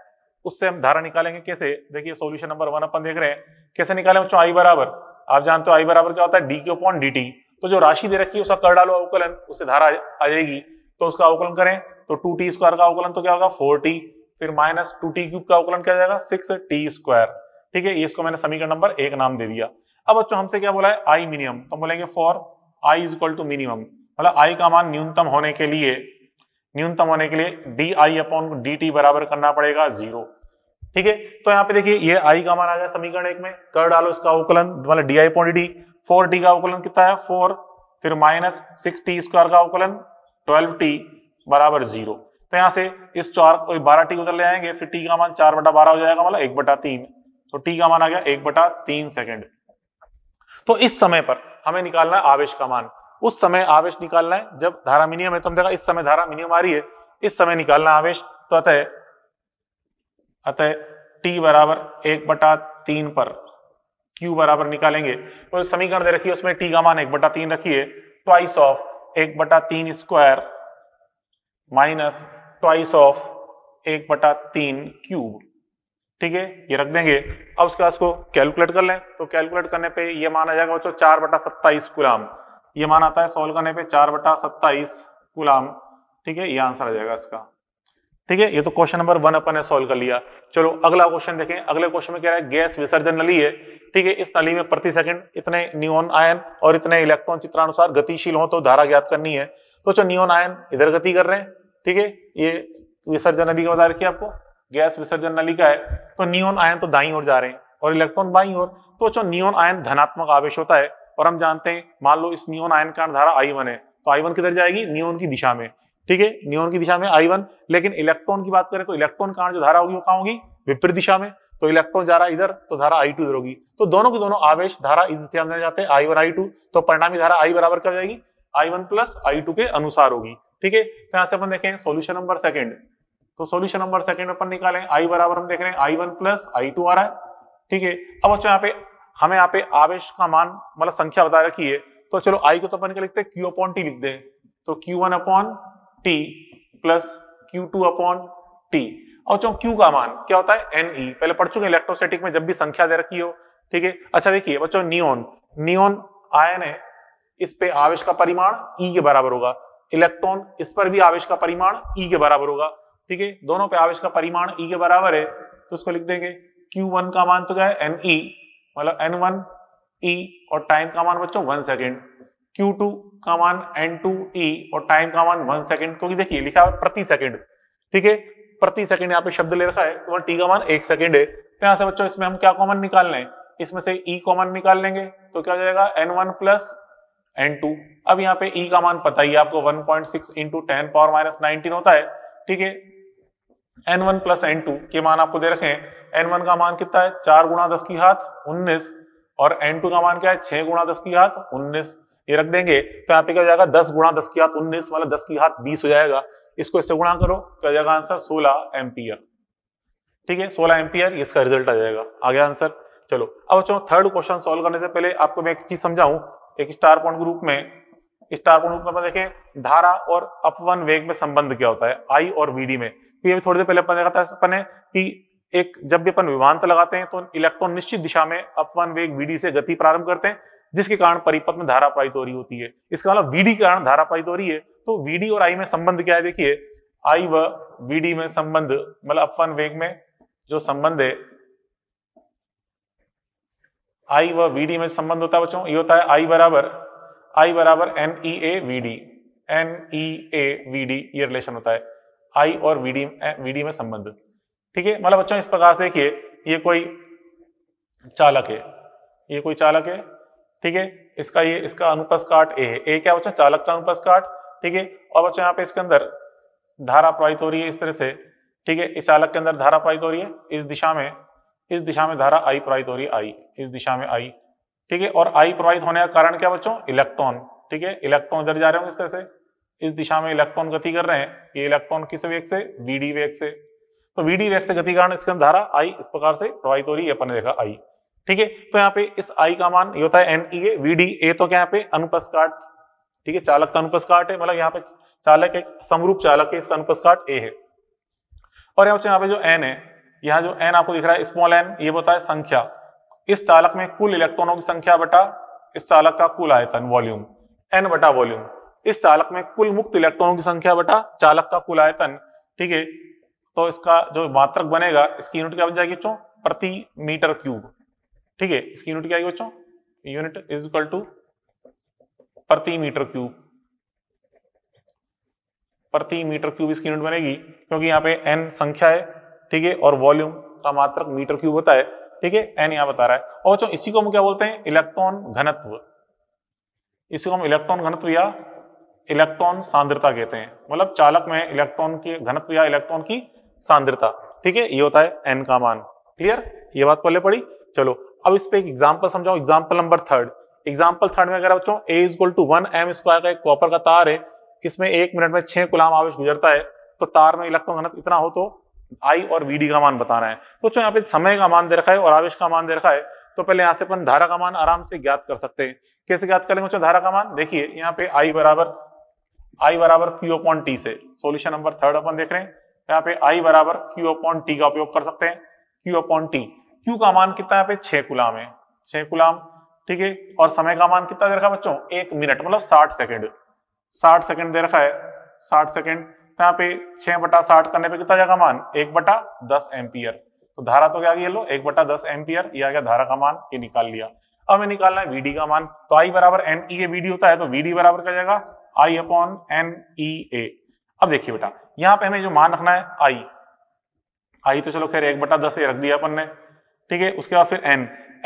उससे हम धारा निकालेंगे कैसे? देखिए सॉल्यूशन नंबर 1 अपन देख रहे हैं, कैसे निकालें बच्चों? आई बराबर, आप जानते हो आई बराबर क्या होता है? D Q upon d T. तो जो राशि दे रखी है उसका कर डालो अवकलन, उससे धारा आ जाएगी। तो उसका अवकलन करें तो 2t स्क्वायर का अवकलन तो क्या होगा? 4t, फिर माइनस 2t क्यूब का अवकलन क्या जाएगा? 6t square. ठीक है, इसको मैंने समीकरण नंबर 1 नाम दे दिया। अब बच्चों हमसे क्या बोला है? आई मिनिमम, तो बोलेंगे for I is equal to minimum, मतलब आई का मान न्यूनतम होने के लिए d I upon d t बराबर करना पड़ेगा 0। ठीक है, तो यहाँ पे देखिए ये आई का मान आ गया समीकरण 1 में, कर डालो इसका अवकलन, मतलब D I upon d T. 4t का अवकलन कितना है? 4, फिर माइनस 6t स्क्वायर का अवकलन 12t बराबर 0। तो यहाँ से इस 12t उधर ले आएंगे, फिर t का मान 4/12 हो जाएगा, मतलब 1/3। तो t का मान आ गया 1/3 सेकेंड। तो इस समय पर हमें निकालना है आवेश का मान। उस समय आवेश निकालना है जब धारा मिनिमम है। तो हम देखा इस समय धारा मिनिमम आ रही है, इस समय निकालना आवेश। तो अतः t बराबर 1/3 पर q बराबर निकालेंगे, तो समीकरण दे रखी है उसमें t का मान 1/3 रखिए, twice of 1/3 square minus twice of 1/3 cube. ठीक है, ये रख देंगे। अब उसके बाद इसको कैलकुलेट कर लें, तो कैलकुलेट करने पे ये मान आ जाएगा बच्चों 4/27 कूलाम। ये मान आता है सोल्व करने पे 4/27 कूलाम। ठीक है, ये आंसर आ जाएगा इसका। ठीक है, ये तो क्वेश्चन नंबर 1 अपन ने सोल्व कर लिया। चलो अगला क्वेश्चन देखें। अगले क्वेश्चन में क्या है? गैस विसर्जन नली है। ठीक है, इस नली में प्रति सेकंड इतने नियोन आयन और इतने इलेक्ट्रॉन चित्रानुसार गतिशील हो तो धारा ज्ञात करनी है। तो जो नियोन आयन इधर गति कर रहे हैं, ठीक है, ये विसर्जन नली का बता रखिए आपको, गैस विसर्जन नली का है। तो नियोन आयन तो दाईं ओर जा रहे हैं और इलेक्ट्रॉन बाईं ओर। तो जो नियोन आयन धनात्मक आवेश होता है, और हम जानते हैं मान लो इस नियोन आयन का धारा I1 है, तो I1 किधर जाएगी? नियोन की दिशा में। ठीक है, नियोन की दिशा में I1। लेकिन इलेक्ट्रॉन की बात करें तो इलेक्ट्रॉन का जो धारा होगी वो कहाँ होगी? विपरीत दिशा में। तो इलेक्ट्रॉन जा रहा है इधर, तो धारा I2 इधर होगी। तो दोनों की दोनों आवेश धारा इस दिशा में जाते हैं, I1 I2। तो परिणामी धारा I बराबर क्या हो जाएगी? I1 प्लस I2 के अनुसार होगी। ठीक है, तो यहाँ से अपन देखें सोल्यूशन नंबर 2। तो सोल्यूशन नंबर 2 अपन निकालें, I बराबर हम देख रहे हैं I1 प्लस I2 आ रहा है। ठीक है, अब बच्चों यहाँ पे हमें यहाँ पे आवेश का मान मतलब संख्या बता रखी है, तो चलो I को तो अपन क्या लिखते हैं? Q अपॉन टी लिख दें। तो Q1 upon T plus Q2 upon T. और जो Q का मान क्या होता है? Ne। पहले पढ़ चुके इलेक्ट्रोस्टैटिक में, जब भी संख्या दे रखी हो। ठीक है, अच्छा देखिए बच्चों, नियोन आयन है, इस पे आवेश का परिमाण E के बराबर होगा। इलेक्ट्रॉन, इस पर भी आवेश का परिमाण E के बराबर होगा। ठीक है, दोनों पे आवेश का परिमाण E के बराबर है, तो उसको लिख देंगे Q1 का मान तो क्या है? Ne, मतलब N1E, और टाइम का मान बच्चों 1 सेकेंड। Q2 का मान N2E, और टाइम का मान 1 सेकेंड, क्योंकि देखिए लिखा है प्रति सेकंड। ठीक है, प्रति सेकंड यहाँ पे शब्द ले रखा है, तो t का मान 1 सेकेंड है। तो यहाँ से बच्चों इसमें हम क्या कॉमन निकाल लें? इसमें से E कॉमन निकाल लेंगे, तो क्या हो जाएगा? N1 plus N2। अब यहाँ पे E का मान पता ही है आपको, 1.6 इंटू 10 पावर माइनस 19 होता है। ठीक है, N1 प्लस N2 के मान आपको दे रखे हैं। N1 का मान कितना है? 4 × 10 की घात 19, और N2 का मान क्या है 6 गुणा 10 की घात 19, ये रख देंगे तो यहाँ पे क्या हो जाएगा 10 गुणा 10 की घात 19 मतलब 10 की घात 20 हो जाएगा। इसको इससे गुणा करो तो आ जाएगा आंसर 16 एम्पियर। ठीक है 16 एम्पियर इसका रिजल्ट आ जाएगा। आ गया आंसर। चलो अब बच्चों थर्ड क्वेश्चन सॉल्व करने से पहले आपको मैं एक चीज समझाऊं। एक स्टार पॉइंट ग्रुप में देखें धारा और अपवन वेग में संबंध क्या होता है आई और वीडी में। तो ये भी थोड़ी देर पहले अपन देखा था अपन ने कि एक जब भी अपन विभवांतर लगाते हैं तो इलेक्ट्रॉन निश्चित दिशा में अपवन वेग वीडी से गति प्रारंभ करते हैं जिसके कारण परिपथ में धारा प्रवाहित हो रही होती है। इसका मतलब वीडी के कारण धारा प्रवाहित हो रही है। तो वीडी और आई में संबंध क्या है देखिए, आई व वीडी में संबंध मतलब अपवन वेग में जो संबंध है आई व वीडी में संबंध होता है बच्चों, ये होता है आई बराबर NEA VD ये रिलेशन होता है आई और वीडी में संबंध। ठीक है मतलब बच्चों इस प्रकार से देखिए ये कोई चालक है, ठीक है इसका अनुप्रस्थ काट ए है। ए क्या बच्चों चालक का अनुप्रस्थ काट। ठीक है और बच्चों यहाँ पे इसके अंदर धारा प्रवाहित हो रही है इस तरह से। ठीक है इस चालक के अंदर धारा प्रवाहित हो रही है इस दिशा में धारा आई प्रवाहित हो रही है इस दिशा में आई। ठीक है और आई प्रवाहित होने का कारण क्या बच्चों इलेक्ट्रॉन। ठीक है इलेक्ट्रॉन इधर जा रहे होंगे इस तरह से, इस दिशा में इलेक्ट्रॉन गति कर रहे हैं। ये इलेक्ट्रॉन किस वेग से वीडी वेग से। तो वीडी वेग से गति कारण इसके अंदर धारा आई इस प्रकार से प्रवाहित हो रही है अपन ने देखा आई। ठीक है तो यहाँ पे इस आई का मान ये होता है NEA VD। ए तो क्या यहाँ पे अनुप्रस्थ काट, ठीक है चालक का अनुप्रस्थ काट है मतलब यहाँ पे चालक एक समरूप चालक है इसका अनुप्रस्थ काट ए है। और यहाँ पे जो n है, यहाँ जो n आपको दिख रहा है स्मॉल n ये होता है संख्या इस चालक में कुल इलेक्ट्रॉनों की संख्या बटा इस चालक का कुल आयतन वॉल्यूम n बटा वॉल्यूम। इस चालक में कुल मुक्त इलेक्ट्रॉनों की संख्या बटा चालक का कुल आयतन। ठीक है तो इसका जो मात्रक बनेगा इसकी यूनिट क्या बन जाएगी बच्चों प्रति मीटर क्यूब। ठीक है इसकी यूनिट क्या आएगी बच्चों, यूनिट इज इक्वल टू प्रति मीटर क्यूब इसकी यूनिट बनेगी क्योंकि यहाँ पे n संख्या है। ठीक है और वॉल्यूम का मात्रक मीटर क्यूब होता है। ठीक है n यहाँ बता रहा है। और बच्चों इसी को हम क्या बोलते हैं इलेक्ट्रॉन घनत्व, इसी को हम इलेक्ट्रॉन घनत्व या इलेक्ट्रॉन सांद्रता कहते हैं। मतलब चालक में इलेक्ट्रॉन के घनत्व या इलेक्ट्रॉन की सांद्रता। ठीक है ये होता है n का मान। क्लियर ये बात पहले पढ़ी। चलो अब इस पे एक एग्जांपल समझाओ। एग्जांपल नंबर थर्ड में अगर बच्चों A = 1m² का एक कॉपर का तार है, इसमें 1 मिनट में 6 कूलाम आवेश गुजरता है तो तार में इलेक्ट्रॉन घनत्व इतना हो तो आई और वीडी का मान बताना है। तो बच्चों यहाँ पे समय का मान दे रखा है और आवेश का मान दे रखा है तो पहले यहाँ से अपन धारा का मान आराम से ज्ञात कर सकते हैं। कैसे ज्ञात करेंगे बच्चों धारा का मान, देखिए यहाँ पे I बराबर Q/T से सॉल्यूशन नंबर थर्ड अपन देख रहे हैं। यहाँ पे I बराबर Q/T का उपयोग कर सकते हैं। Q/T Q का मान कितना यहाँ पे 6 कूलाम है, 6 कूलाम। ठीक है और समय का मान कितना दे रखा है बच्चों 1 मिनट मतलब 60 सेकंड दे रखा है 60 सेकंड। तो यहाँ पे 6/60 करने पे कितना जाएगा मान 1/10 एम्पियर। तो धारा तो क्या आ गई लो 1/10 एम्पियर, ये आ गया धारा का मान, ये निकाल लिया। अब हमें निकालना है वीडी का मान। तो आई बराबर NEA VD होता है तो वीडी बराबर क्या जाएगा I/NEA। अब देखिए बेटा यहाँ पे हमें जो मान रखना है आई तो चलो खैर 1/10 रख दिया अपन ने। ठीक है उसके बाद फिर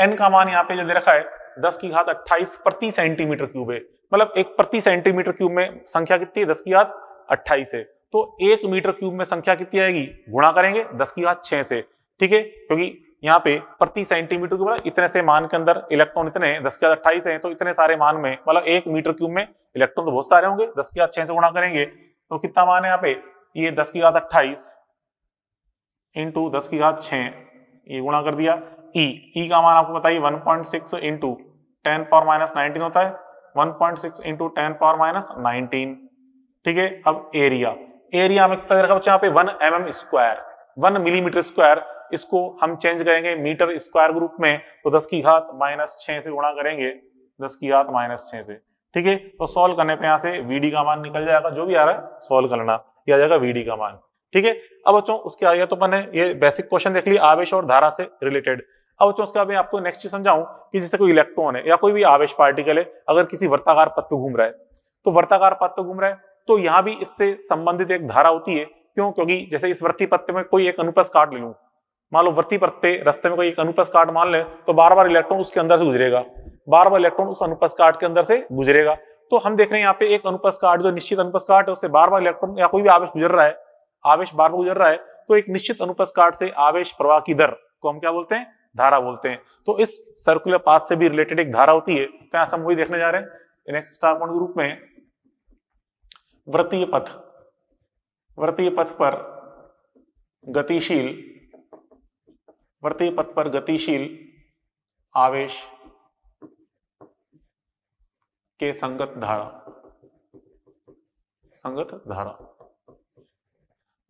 n का मान यहाँ पे जो दे रखा है 10 की घात 28 प्रति सेंटीमीटर क्यूब है। मतलब एक प्रति सेंटीमीटर क्यूब में संख्या कितनी है 10 की घात 28 है। तो 1 मीटर क्यूब में संख्या कितनी आएगी, गुणा करेंगे 10 की घात 6 से। ठीक है क्योंकि यहाँ पे प्रति सेंटीमीटर क्यूब इतने से मान के अंदर इलेक्ट्रॉन इतने 10 की घात 28 है तो इतने सारे मान में मतलब 1 मीटर क्यूब में इलेक्ट्रॉन तो बहुत सारे होंगे, 10 की घात 6 से गुणा करेंगे तो कितना मान है यहाँ पे ये 10 की घात 28 इंटू 10 की घात 6 ये गुणा कर दिया। ई का मान आपको बताइए 1.6 इंटू 10⁻⁻19 होता है, 1.6 इंटू 10⁻⁻19। ठीक है अब एरिया में कितना रखा बच्चा यहाँ पे 1 mm², 1 मिलीमीटर स्क्वायर। इसको हम चेंज करेंगे मीटर स्क्वायर ग्रुप में तो 10 की घात -6 से गुणा करेंगे 10 की घात -6 से। ठीक है तो सॉल्व करने पे यहाँ से वीडी का मान निकल जाएगा, जो भी आ रहा है सॉल्व करना, ये आ जाएगा वीडी का मान। ठीक है अब बच्चों उसके आगे तो मैंने ये बेसिक क्वेश्चन देख लिया आवेश और धारा से रिलेटेड। अब बच्चों उसके बाद मैं आपको नेक्स्ट चीज समझाऊं कि जैसे कोई इलेक्ट्रॉन है या कोई भी आवेश पार्टिकल है अगर किसी वर्ताकार पथ पे घूम रहा है तो वर्ताकार पथ पे घूम रहा है तो यहाँ भी इससे संबंधित एक धारा होती है। क्यों, क्योंकि जैसे इस वर्ती पथ में कोई एक अनुप्रस्थ काट ले लूं, मान लो वर्ती पथ पे रास्ते में कोई एक अनुप्रस्थ काट मान ले तो बार बार इलेक्ट्रॉन उसके अंदर से गुजरेगा, बार बार इलेक्ट्रॉन उस अनुप्रस्थ काट के अंदर से गुजरेगा। तो हम देख रहे हैं यहाँ पे एक अनुप्रस्थ काट जो निश्चित अनुप्रस्थ काट है उससे बार बार इलेक्ट्रॉन या कोई भी आवेश गुजर रहा है, आवेश बार बार गुजर रहा है तो एक निश्चित अनुप्रस्थ काट से आवेश प्रवाह की दर को हम क्या बोलते हैं धारा बोलते हैं। तो इस सर्कुलर पाथ से भी रिलेटेड एक धारा होती है, तो यहां से हम वही देखने जा रहे हैं नेक्स्ट स्टार पॉइंट के रूप में। वृत्तीय पथ, वृत्तीय पथ पर गतिशील, वृत्तीय पथ पर गतिशील आवेश के संगत धारा, संगत धारा,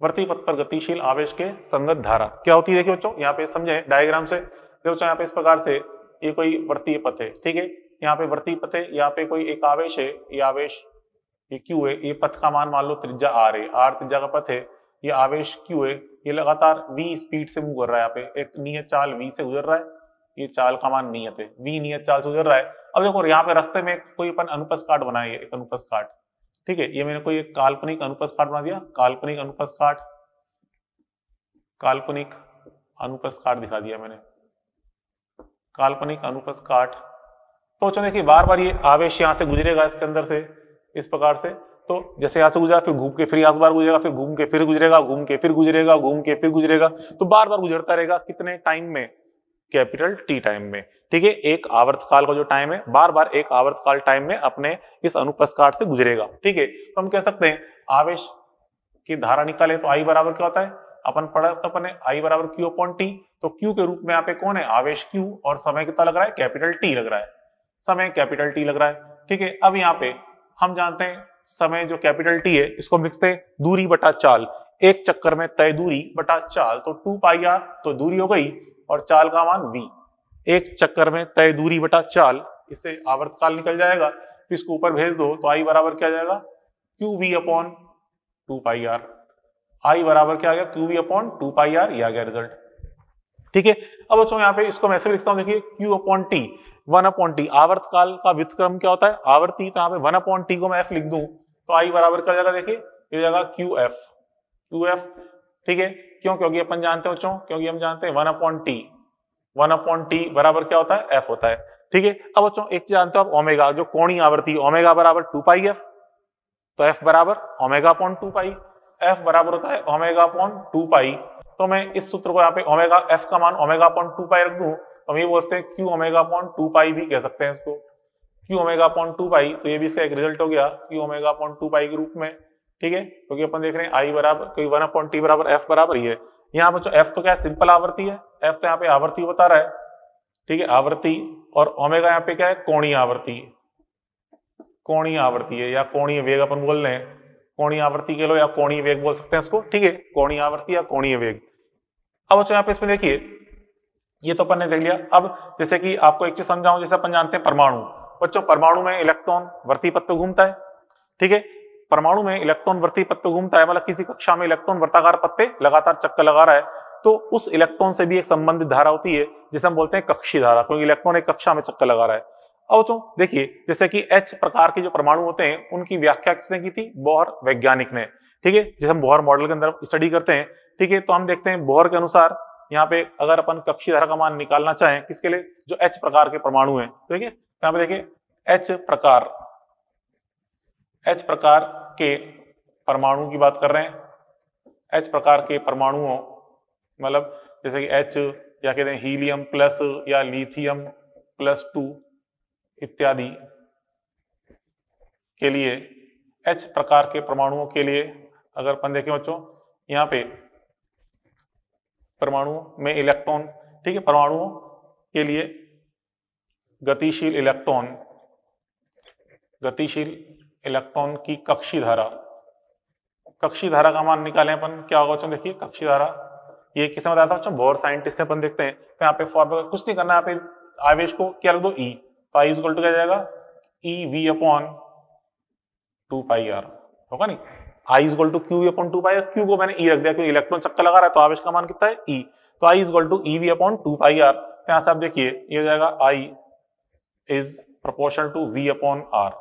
वृत्तीय पथ पर गतिशील आवेश के संगत धारा क्या होती है? देखिए बच्चों यहाँ पे समझे डायग्राम से, देखो बच्चों यहाँ पे इस प्रकार से ये कोई वृत्तीय पथ है, ठीक है, यहाँ पे वृत्तीय पथ है, यहाँ पे कोई एक आवेश है, ये आवेश ये क्यू है, ये पथ का मान मान लो त्रिज्या आर है, आर त्रिज्या का पथ है, ये आवेश क्यू है, ये लगातार v स्पीड से मूव कर रहा है, यहाँ पे एक नियत चाल v से गुजर रहा है, ये चाल का मान नियत है, v नियत चाल से गुजर रहा है। अब देखो यहाँ पे रास्ते में कोई अपन अनुप्रस्थ काट बनाए, एक अनुप्रस्थ काट, ठीक है, ये मैंने कोई एक काल्पनिक अनुप्रस्थ काट बना दिया, काल्पनिक अनुप्रस्थ काट, काल्पनिक अनुप्रस्थ काट दिखा दिया मैंने, काल्पनिक अनुप्रस्थ काट। तो चलो देखिए बार बार ये आवेश यहाँ से गुजरेगा इसके अंदर से इस प्रकार से, तो जैसे यहाँ से गुजरा फिर घूम के फिर यहाँ से बार गुजरेगा, फिर घूम के फिर गुजरेगा, घूम के फिर गुजरेगा, घूम के फिर गुजरेगा, तो बार बार गुजरता रहेगा, कितने टाइम में? कैपिटल टी टाइम में, ठीक है, एक आवर्तकाल का जो टाइम है, बार बार एक आवर्तकाल टाइम में अपने इस अनुप्रस्थ काट से गुजरेगा, ठीक है। तो हम कह सकते हैं आवेश की धारा निकाले तो आई बराबर क्या होता है? अपन पढ़ा तो अपने आई बराबर क्यू अपॉन टी, तो क्यू के रूप में यहाँ पे कौन है? आवेश क्यू, और समय कितना लग रहा है? कैपिटल टी लग रहा है, समय कैपिटल टी लग रहा है, ठीक है। अब यहाँ पे हम जानते हैं समय जो कैपिटल टी है इसको हम लिखते हैं दूरी बटा चाल, एक चक्कर में तय दूरी बटा चाल, तो 2 पाई आर, तो दूरी हो गई और चाल का मान v, एक चक्कर में तय दूरी बटा चाल, इससे आवर्तकाल निकल जाएगा, फिर इसको ऊपर भेज दो तो आई बराबर क्या आ जाएगा? Q V upon 2 pi R, I बराबर क्या आ गया? Q V upon 2 pi R, ये आ गया रिजल्ट, ठीक है। अब बच्चों यहाँ पे इसको मैं ऐसे लिखता हूँ, देखिए Q upon T, 1 upon T, आवर्तकाल का व्युत्क्रम क्या होता है? आवर्ती, तो यहाँ पे 1 अपॉन टी को मैं एफ लिख दूं तो आई बराबर क्या जाएगा? देखिए ये जाएगा क्यू एफ, क्यू एफ, ठीक है। क्यों? क्योंकि अपन जानते हैं बच्चों, क्योंकि हम जानते हैं 1 अपॉन टी, 1 अपॉन टी बराबर क्या होता है? एफ होता है, ठीक है। अब बच्चों एक चीज जानते हो आप, ओमेगा जो कोणीय आवृत्ति, ओमेगा बराबर 2 पाई एफ, तो एफ बराबर ओमेगा अपॉन 2 पाई, एफ बराबर होता है ओमेगा अपॉन 2 पाई, तो मैं इस सूत्र को यहाँ पे ओमेगा एफ का मान ओमेगा अपॉन 2 पाई रख दूं तो हम ये बोलते हैं क्यू ओमेगा अपॉन 2 पाई भी कह सकते हैं इसको, क्यू ओमेगा अपॉन 2 पाई, तो ये भी इसका एक रिजल्ट हो गया क्यू ओमेगा अपॉन 2 पाई के रूप में, ठीक है। क्योंकि अपन देख रहे हैं आई बराबर कोई 1 अपॉन टी बराबर एफ बराबर ही है। यहाँ पर जो एफ तो क्या है? सिंपल आवृत्ति है, एफ तो यहाँ पे आवृत्ति बता रहा है, ठीक है, आवृत्ति, और ओमेगा यहाँ पे क्या है? कोणीय आवृत्ति, कोणीय आवृत्ति है, या कोणीय वेग अपन बोल रहे हैं, कोणीय आवृत्ति के लो या कोणीय वेग बोल सकते हैं इसको, ठीक है, कोणीय आवृत्ति या कोणीय वेग। अब बच्चों यहाँ पे इसमें देखिए ये तो अपन ने देख लिया। अब जैसे कि आपको एक चीज समझाऊं, जैसे अपन जानते हैं परमाणु, बच्चों परमाणु में इलेक्ट्रॉन वृत्तीय पथ पे घूमता है, ठीक है, परमाणु में इलेक्ट्रॉन वृत्तीय पथ पे घूमता है, मतलब किसी कक्षा में इलेक्ट्रॉन वृत्ताकार पथ पे लगातार चक्कर लगा रहा है, तो उस इलेक्ट्रॉन से भी एक संबंधित धारा होती है जिसे हम बोलते हैं कक्षीय धारा, क्योंकि इलेक्ट्रॉन एक कक्षा में चक्कर लगा रहा है। अब बच्चों देखिए जैसे कि H प्रकार के जो परमाणु होते हैं उनकी व्याख्या किसने की थी? बोहर वैज्ञानिक ने, ठीक है, जिसे हम बोहर मॉडल के अंदर स्टडी करते हैं, ठीक है। तो हम देखते हैं बोहर के अनुसार यहाँ पे अगर अपन कक्षीय धारा का मान निकालना चाहें किसके लिए? जो H प्रकार के परमाणु हैं, ठीक है, तो यहाँ पे देखिए H प्रकार के परमाणु की बात कर रहे हैं, H प्रकार के परमाणुओं मतलब जैसे कि H या कहते हैं हीलियम प्लस या लिथियम प्लस 2 इत्यादि के लिए, H प्रकार के परमाणुओं के लिए अगर अपन देखें बच्चों यहाँ पे परमाणुओं में इलेक्ट्रॉन, ठीक है, परमाणुओं के लिए गतिशील इलेक्ट्रॉन की कक्षीय धारा का मान निकालें अपन, क्या होगा बच्चों? देखिए कक्षीय धारा ये किसने बताया था बच्चों? बोहर साइंटिस्ट ने। अपन देखते हैं तो यहाँ पे फॉर्मूला कुछ नहीं करना, यहाँ पे आवेश को क्या रख दो? ई, तो आई इक्वल टू क्या जाएगा? E V upon 2 pi R, होगा नहीं? I equal to Q V upon 2 pi R, Q को मैंने ई रख दिया क्योंकि इलेक्ट्रॉन चक्कर लगा रहा है, तो आवेश का मान कितना है? ई, तो I equal to E V upon 2 pi R. तो यहाँ से आप देखिए ये हो जाएगा I is proportional to V upon R,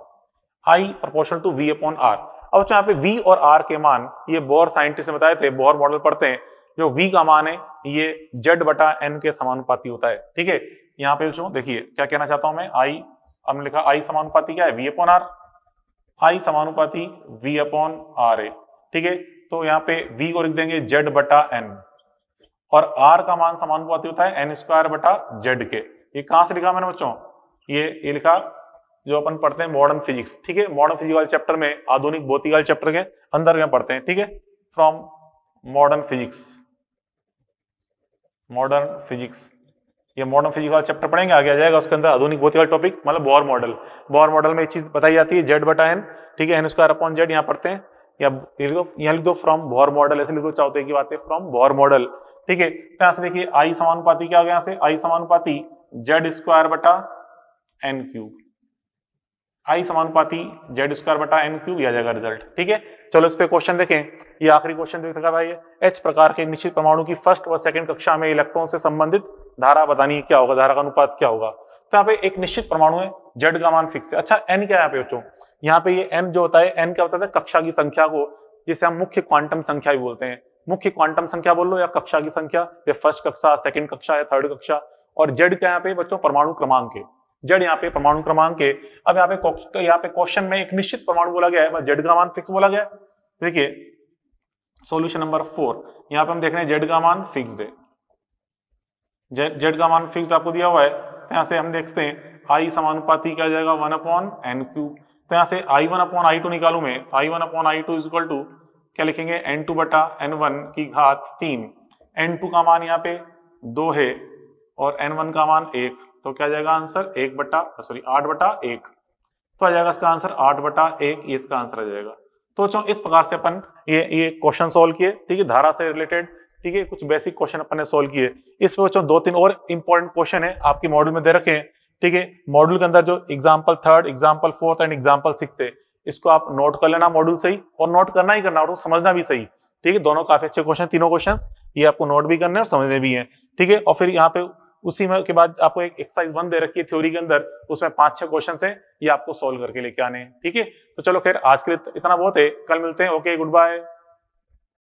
I proportional to V upon R. अब यहाँ पे v और r के मान ये बोहर साइंटिस्ट ने बताए थे, बोहर मॉडल पढ़ते हैं, जो v का मान है ये z बटा n के समानुपाती होता है, ठीक है। यहाँ पे जो देखिए क्या कहना चाहता हूं मैं, i हमने लिखा i समानुपाती क्या है? v अपॉन r, i समानुपाती v अपॉन r है, ठीक है। तो यहाँ पे v को लिख देंगे z बटा n, और r का मान समानुपाती होता है n स्क्वायर बटा z के। ये कहां से लिखा मैंने बच्चों, ये लिखा जो अपन पढ़ते हैं मॉडर्न फिजिक्स, ठीक है, मॉडर्न फिजिक्स वाले चैप्टर में, आधुनिक भौतिक वाले चैप्टर के अंदर में पढ़ते हैं, ठीक है, from modern physics, modern physics. ये मॉडर्न फिजिक्स वाला चैप्टर पढ़ेंगे, आगे आ जाएगा उसके अंदर आधुनिक भौतिक वाला टॉपिक, मतलब बोर मॉडल। बोर मॉडल में एक चीज बताई जाती है z बटा n, ठीक है, n स्क्वायर अपॉन z यहाँ पढ़ते हैं, या यहाँ लिख दो फ्रॉम बोर मॉडल, ऐसे लिख दो, चाहते की बात है फ्रॉम बोर मॉडल, ठीक है। तो यहाँ से देखिए I समानुपाती क्या हो गया, यहाँ से I समानुपाती z स्क्वायर बटा n क्यूब, I समानुपाती z स्क्वायर बटा n क्यूब, आ जाएगा रिजल्ट, ठीक है। चलो इस पे क्वेश्चन देखें, ये आखिरी क्वेश्चन देख रहा है, H प्रकार के निश्चित परमाणु की फर्स्ट व सेकंड कक्षा में इलेक्ट्रॉन से संबंधित धारा बतानी है, क्या होगा, धारा का अनुपात क्या होगा। तो यहाँ पे एक निश्चित परमाणु है, Z का मान फिक्स है। अच्छा n क्या है यहाँ पे बच्चों, यहाँ पे ये n जो होता है, n क्या होता है, कक्षा की संख्या को, जिसे हम मुख्य क्वांटम संख्या भी बोलते हैं, मुख्य क्वांटम संख्या बोल लो या कक्षा की संख्या, या फर्स्ट कक्षा, सेकंड कक्षा या थर्ड कक्षा। और Z क्या यहाँ पे बच्चों, परमाणु क्रमांक है, Z यहाँ पे परमाणु क्रमांक है। अब यहाँ पे क्वेश्चन में एक निश्चित परमाणु बोला गया है, Z का मान फिक्स बोला गया है। देखिए सॉल्यूशन नंबर 4, यहाँ पे हम देख रहे हैं Z का मान फिक्स्ड है, Z का मान फिक्स्ड आपको दिया हुआ है। तो यहाँ से हम देखते हैं I समानुपाती क्या जाएगा 1 अपॉन n क्यूब। तो यहाँ से I1 अपॉन I2 निकालू मैं, I1 upon I2 is equal to क्या लिखेंगे, n2 बटा n1 की घात 3। n2 का मान यहाँ पे 2 है और n1 का मान 1, तो क्या जाएगा आंसर 8 बटा 1। तो आ जाएगा इसका आंसर 8 बटा 1, ये इसका आंसर आ जाएगा। तो बच्चों इस प्रकार से अपन ये क्वेश्चन सोल्व किए, ठीक है, धारा से रिलेटेड, ठीक है, कुछ बेसिक क्वेश्चन अपन ने सोल्व किए। इसमें बच्चों 2-3 और इंपॉर्टेंट क्वेश्चन है आपकी मॉड्यूल में दे रखे हैं, ठीक है। मॉड्यूल के अंदर जो एग्जाम्पल 3, एग्जाम्पल 4 एंड एग्जाम्पल 6 है, इसको आप नोट कर लेना मॉड्यूल से ही, और नोट करना ही करना और समझना भी सही, ठीक है। दोनों काफी अच्छे क्वेश्चन, तीनों क्वेश्चन ये आपको नोट भी करने और समझने भी है, ठीक है। और फिर यहाँ पे उसी में के बाद आपको एक एक्सरसाइज 1 दे रखी है थ्योरी के अंदर, उसमें 5-6 क्वेश्चन है, ये आपको सोल्व करके लेके आने हैं, ठीक है। तो चलो खैर आज के लिए इतना बहुत है, कल मिलते हैं, ओके, गुड बाय।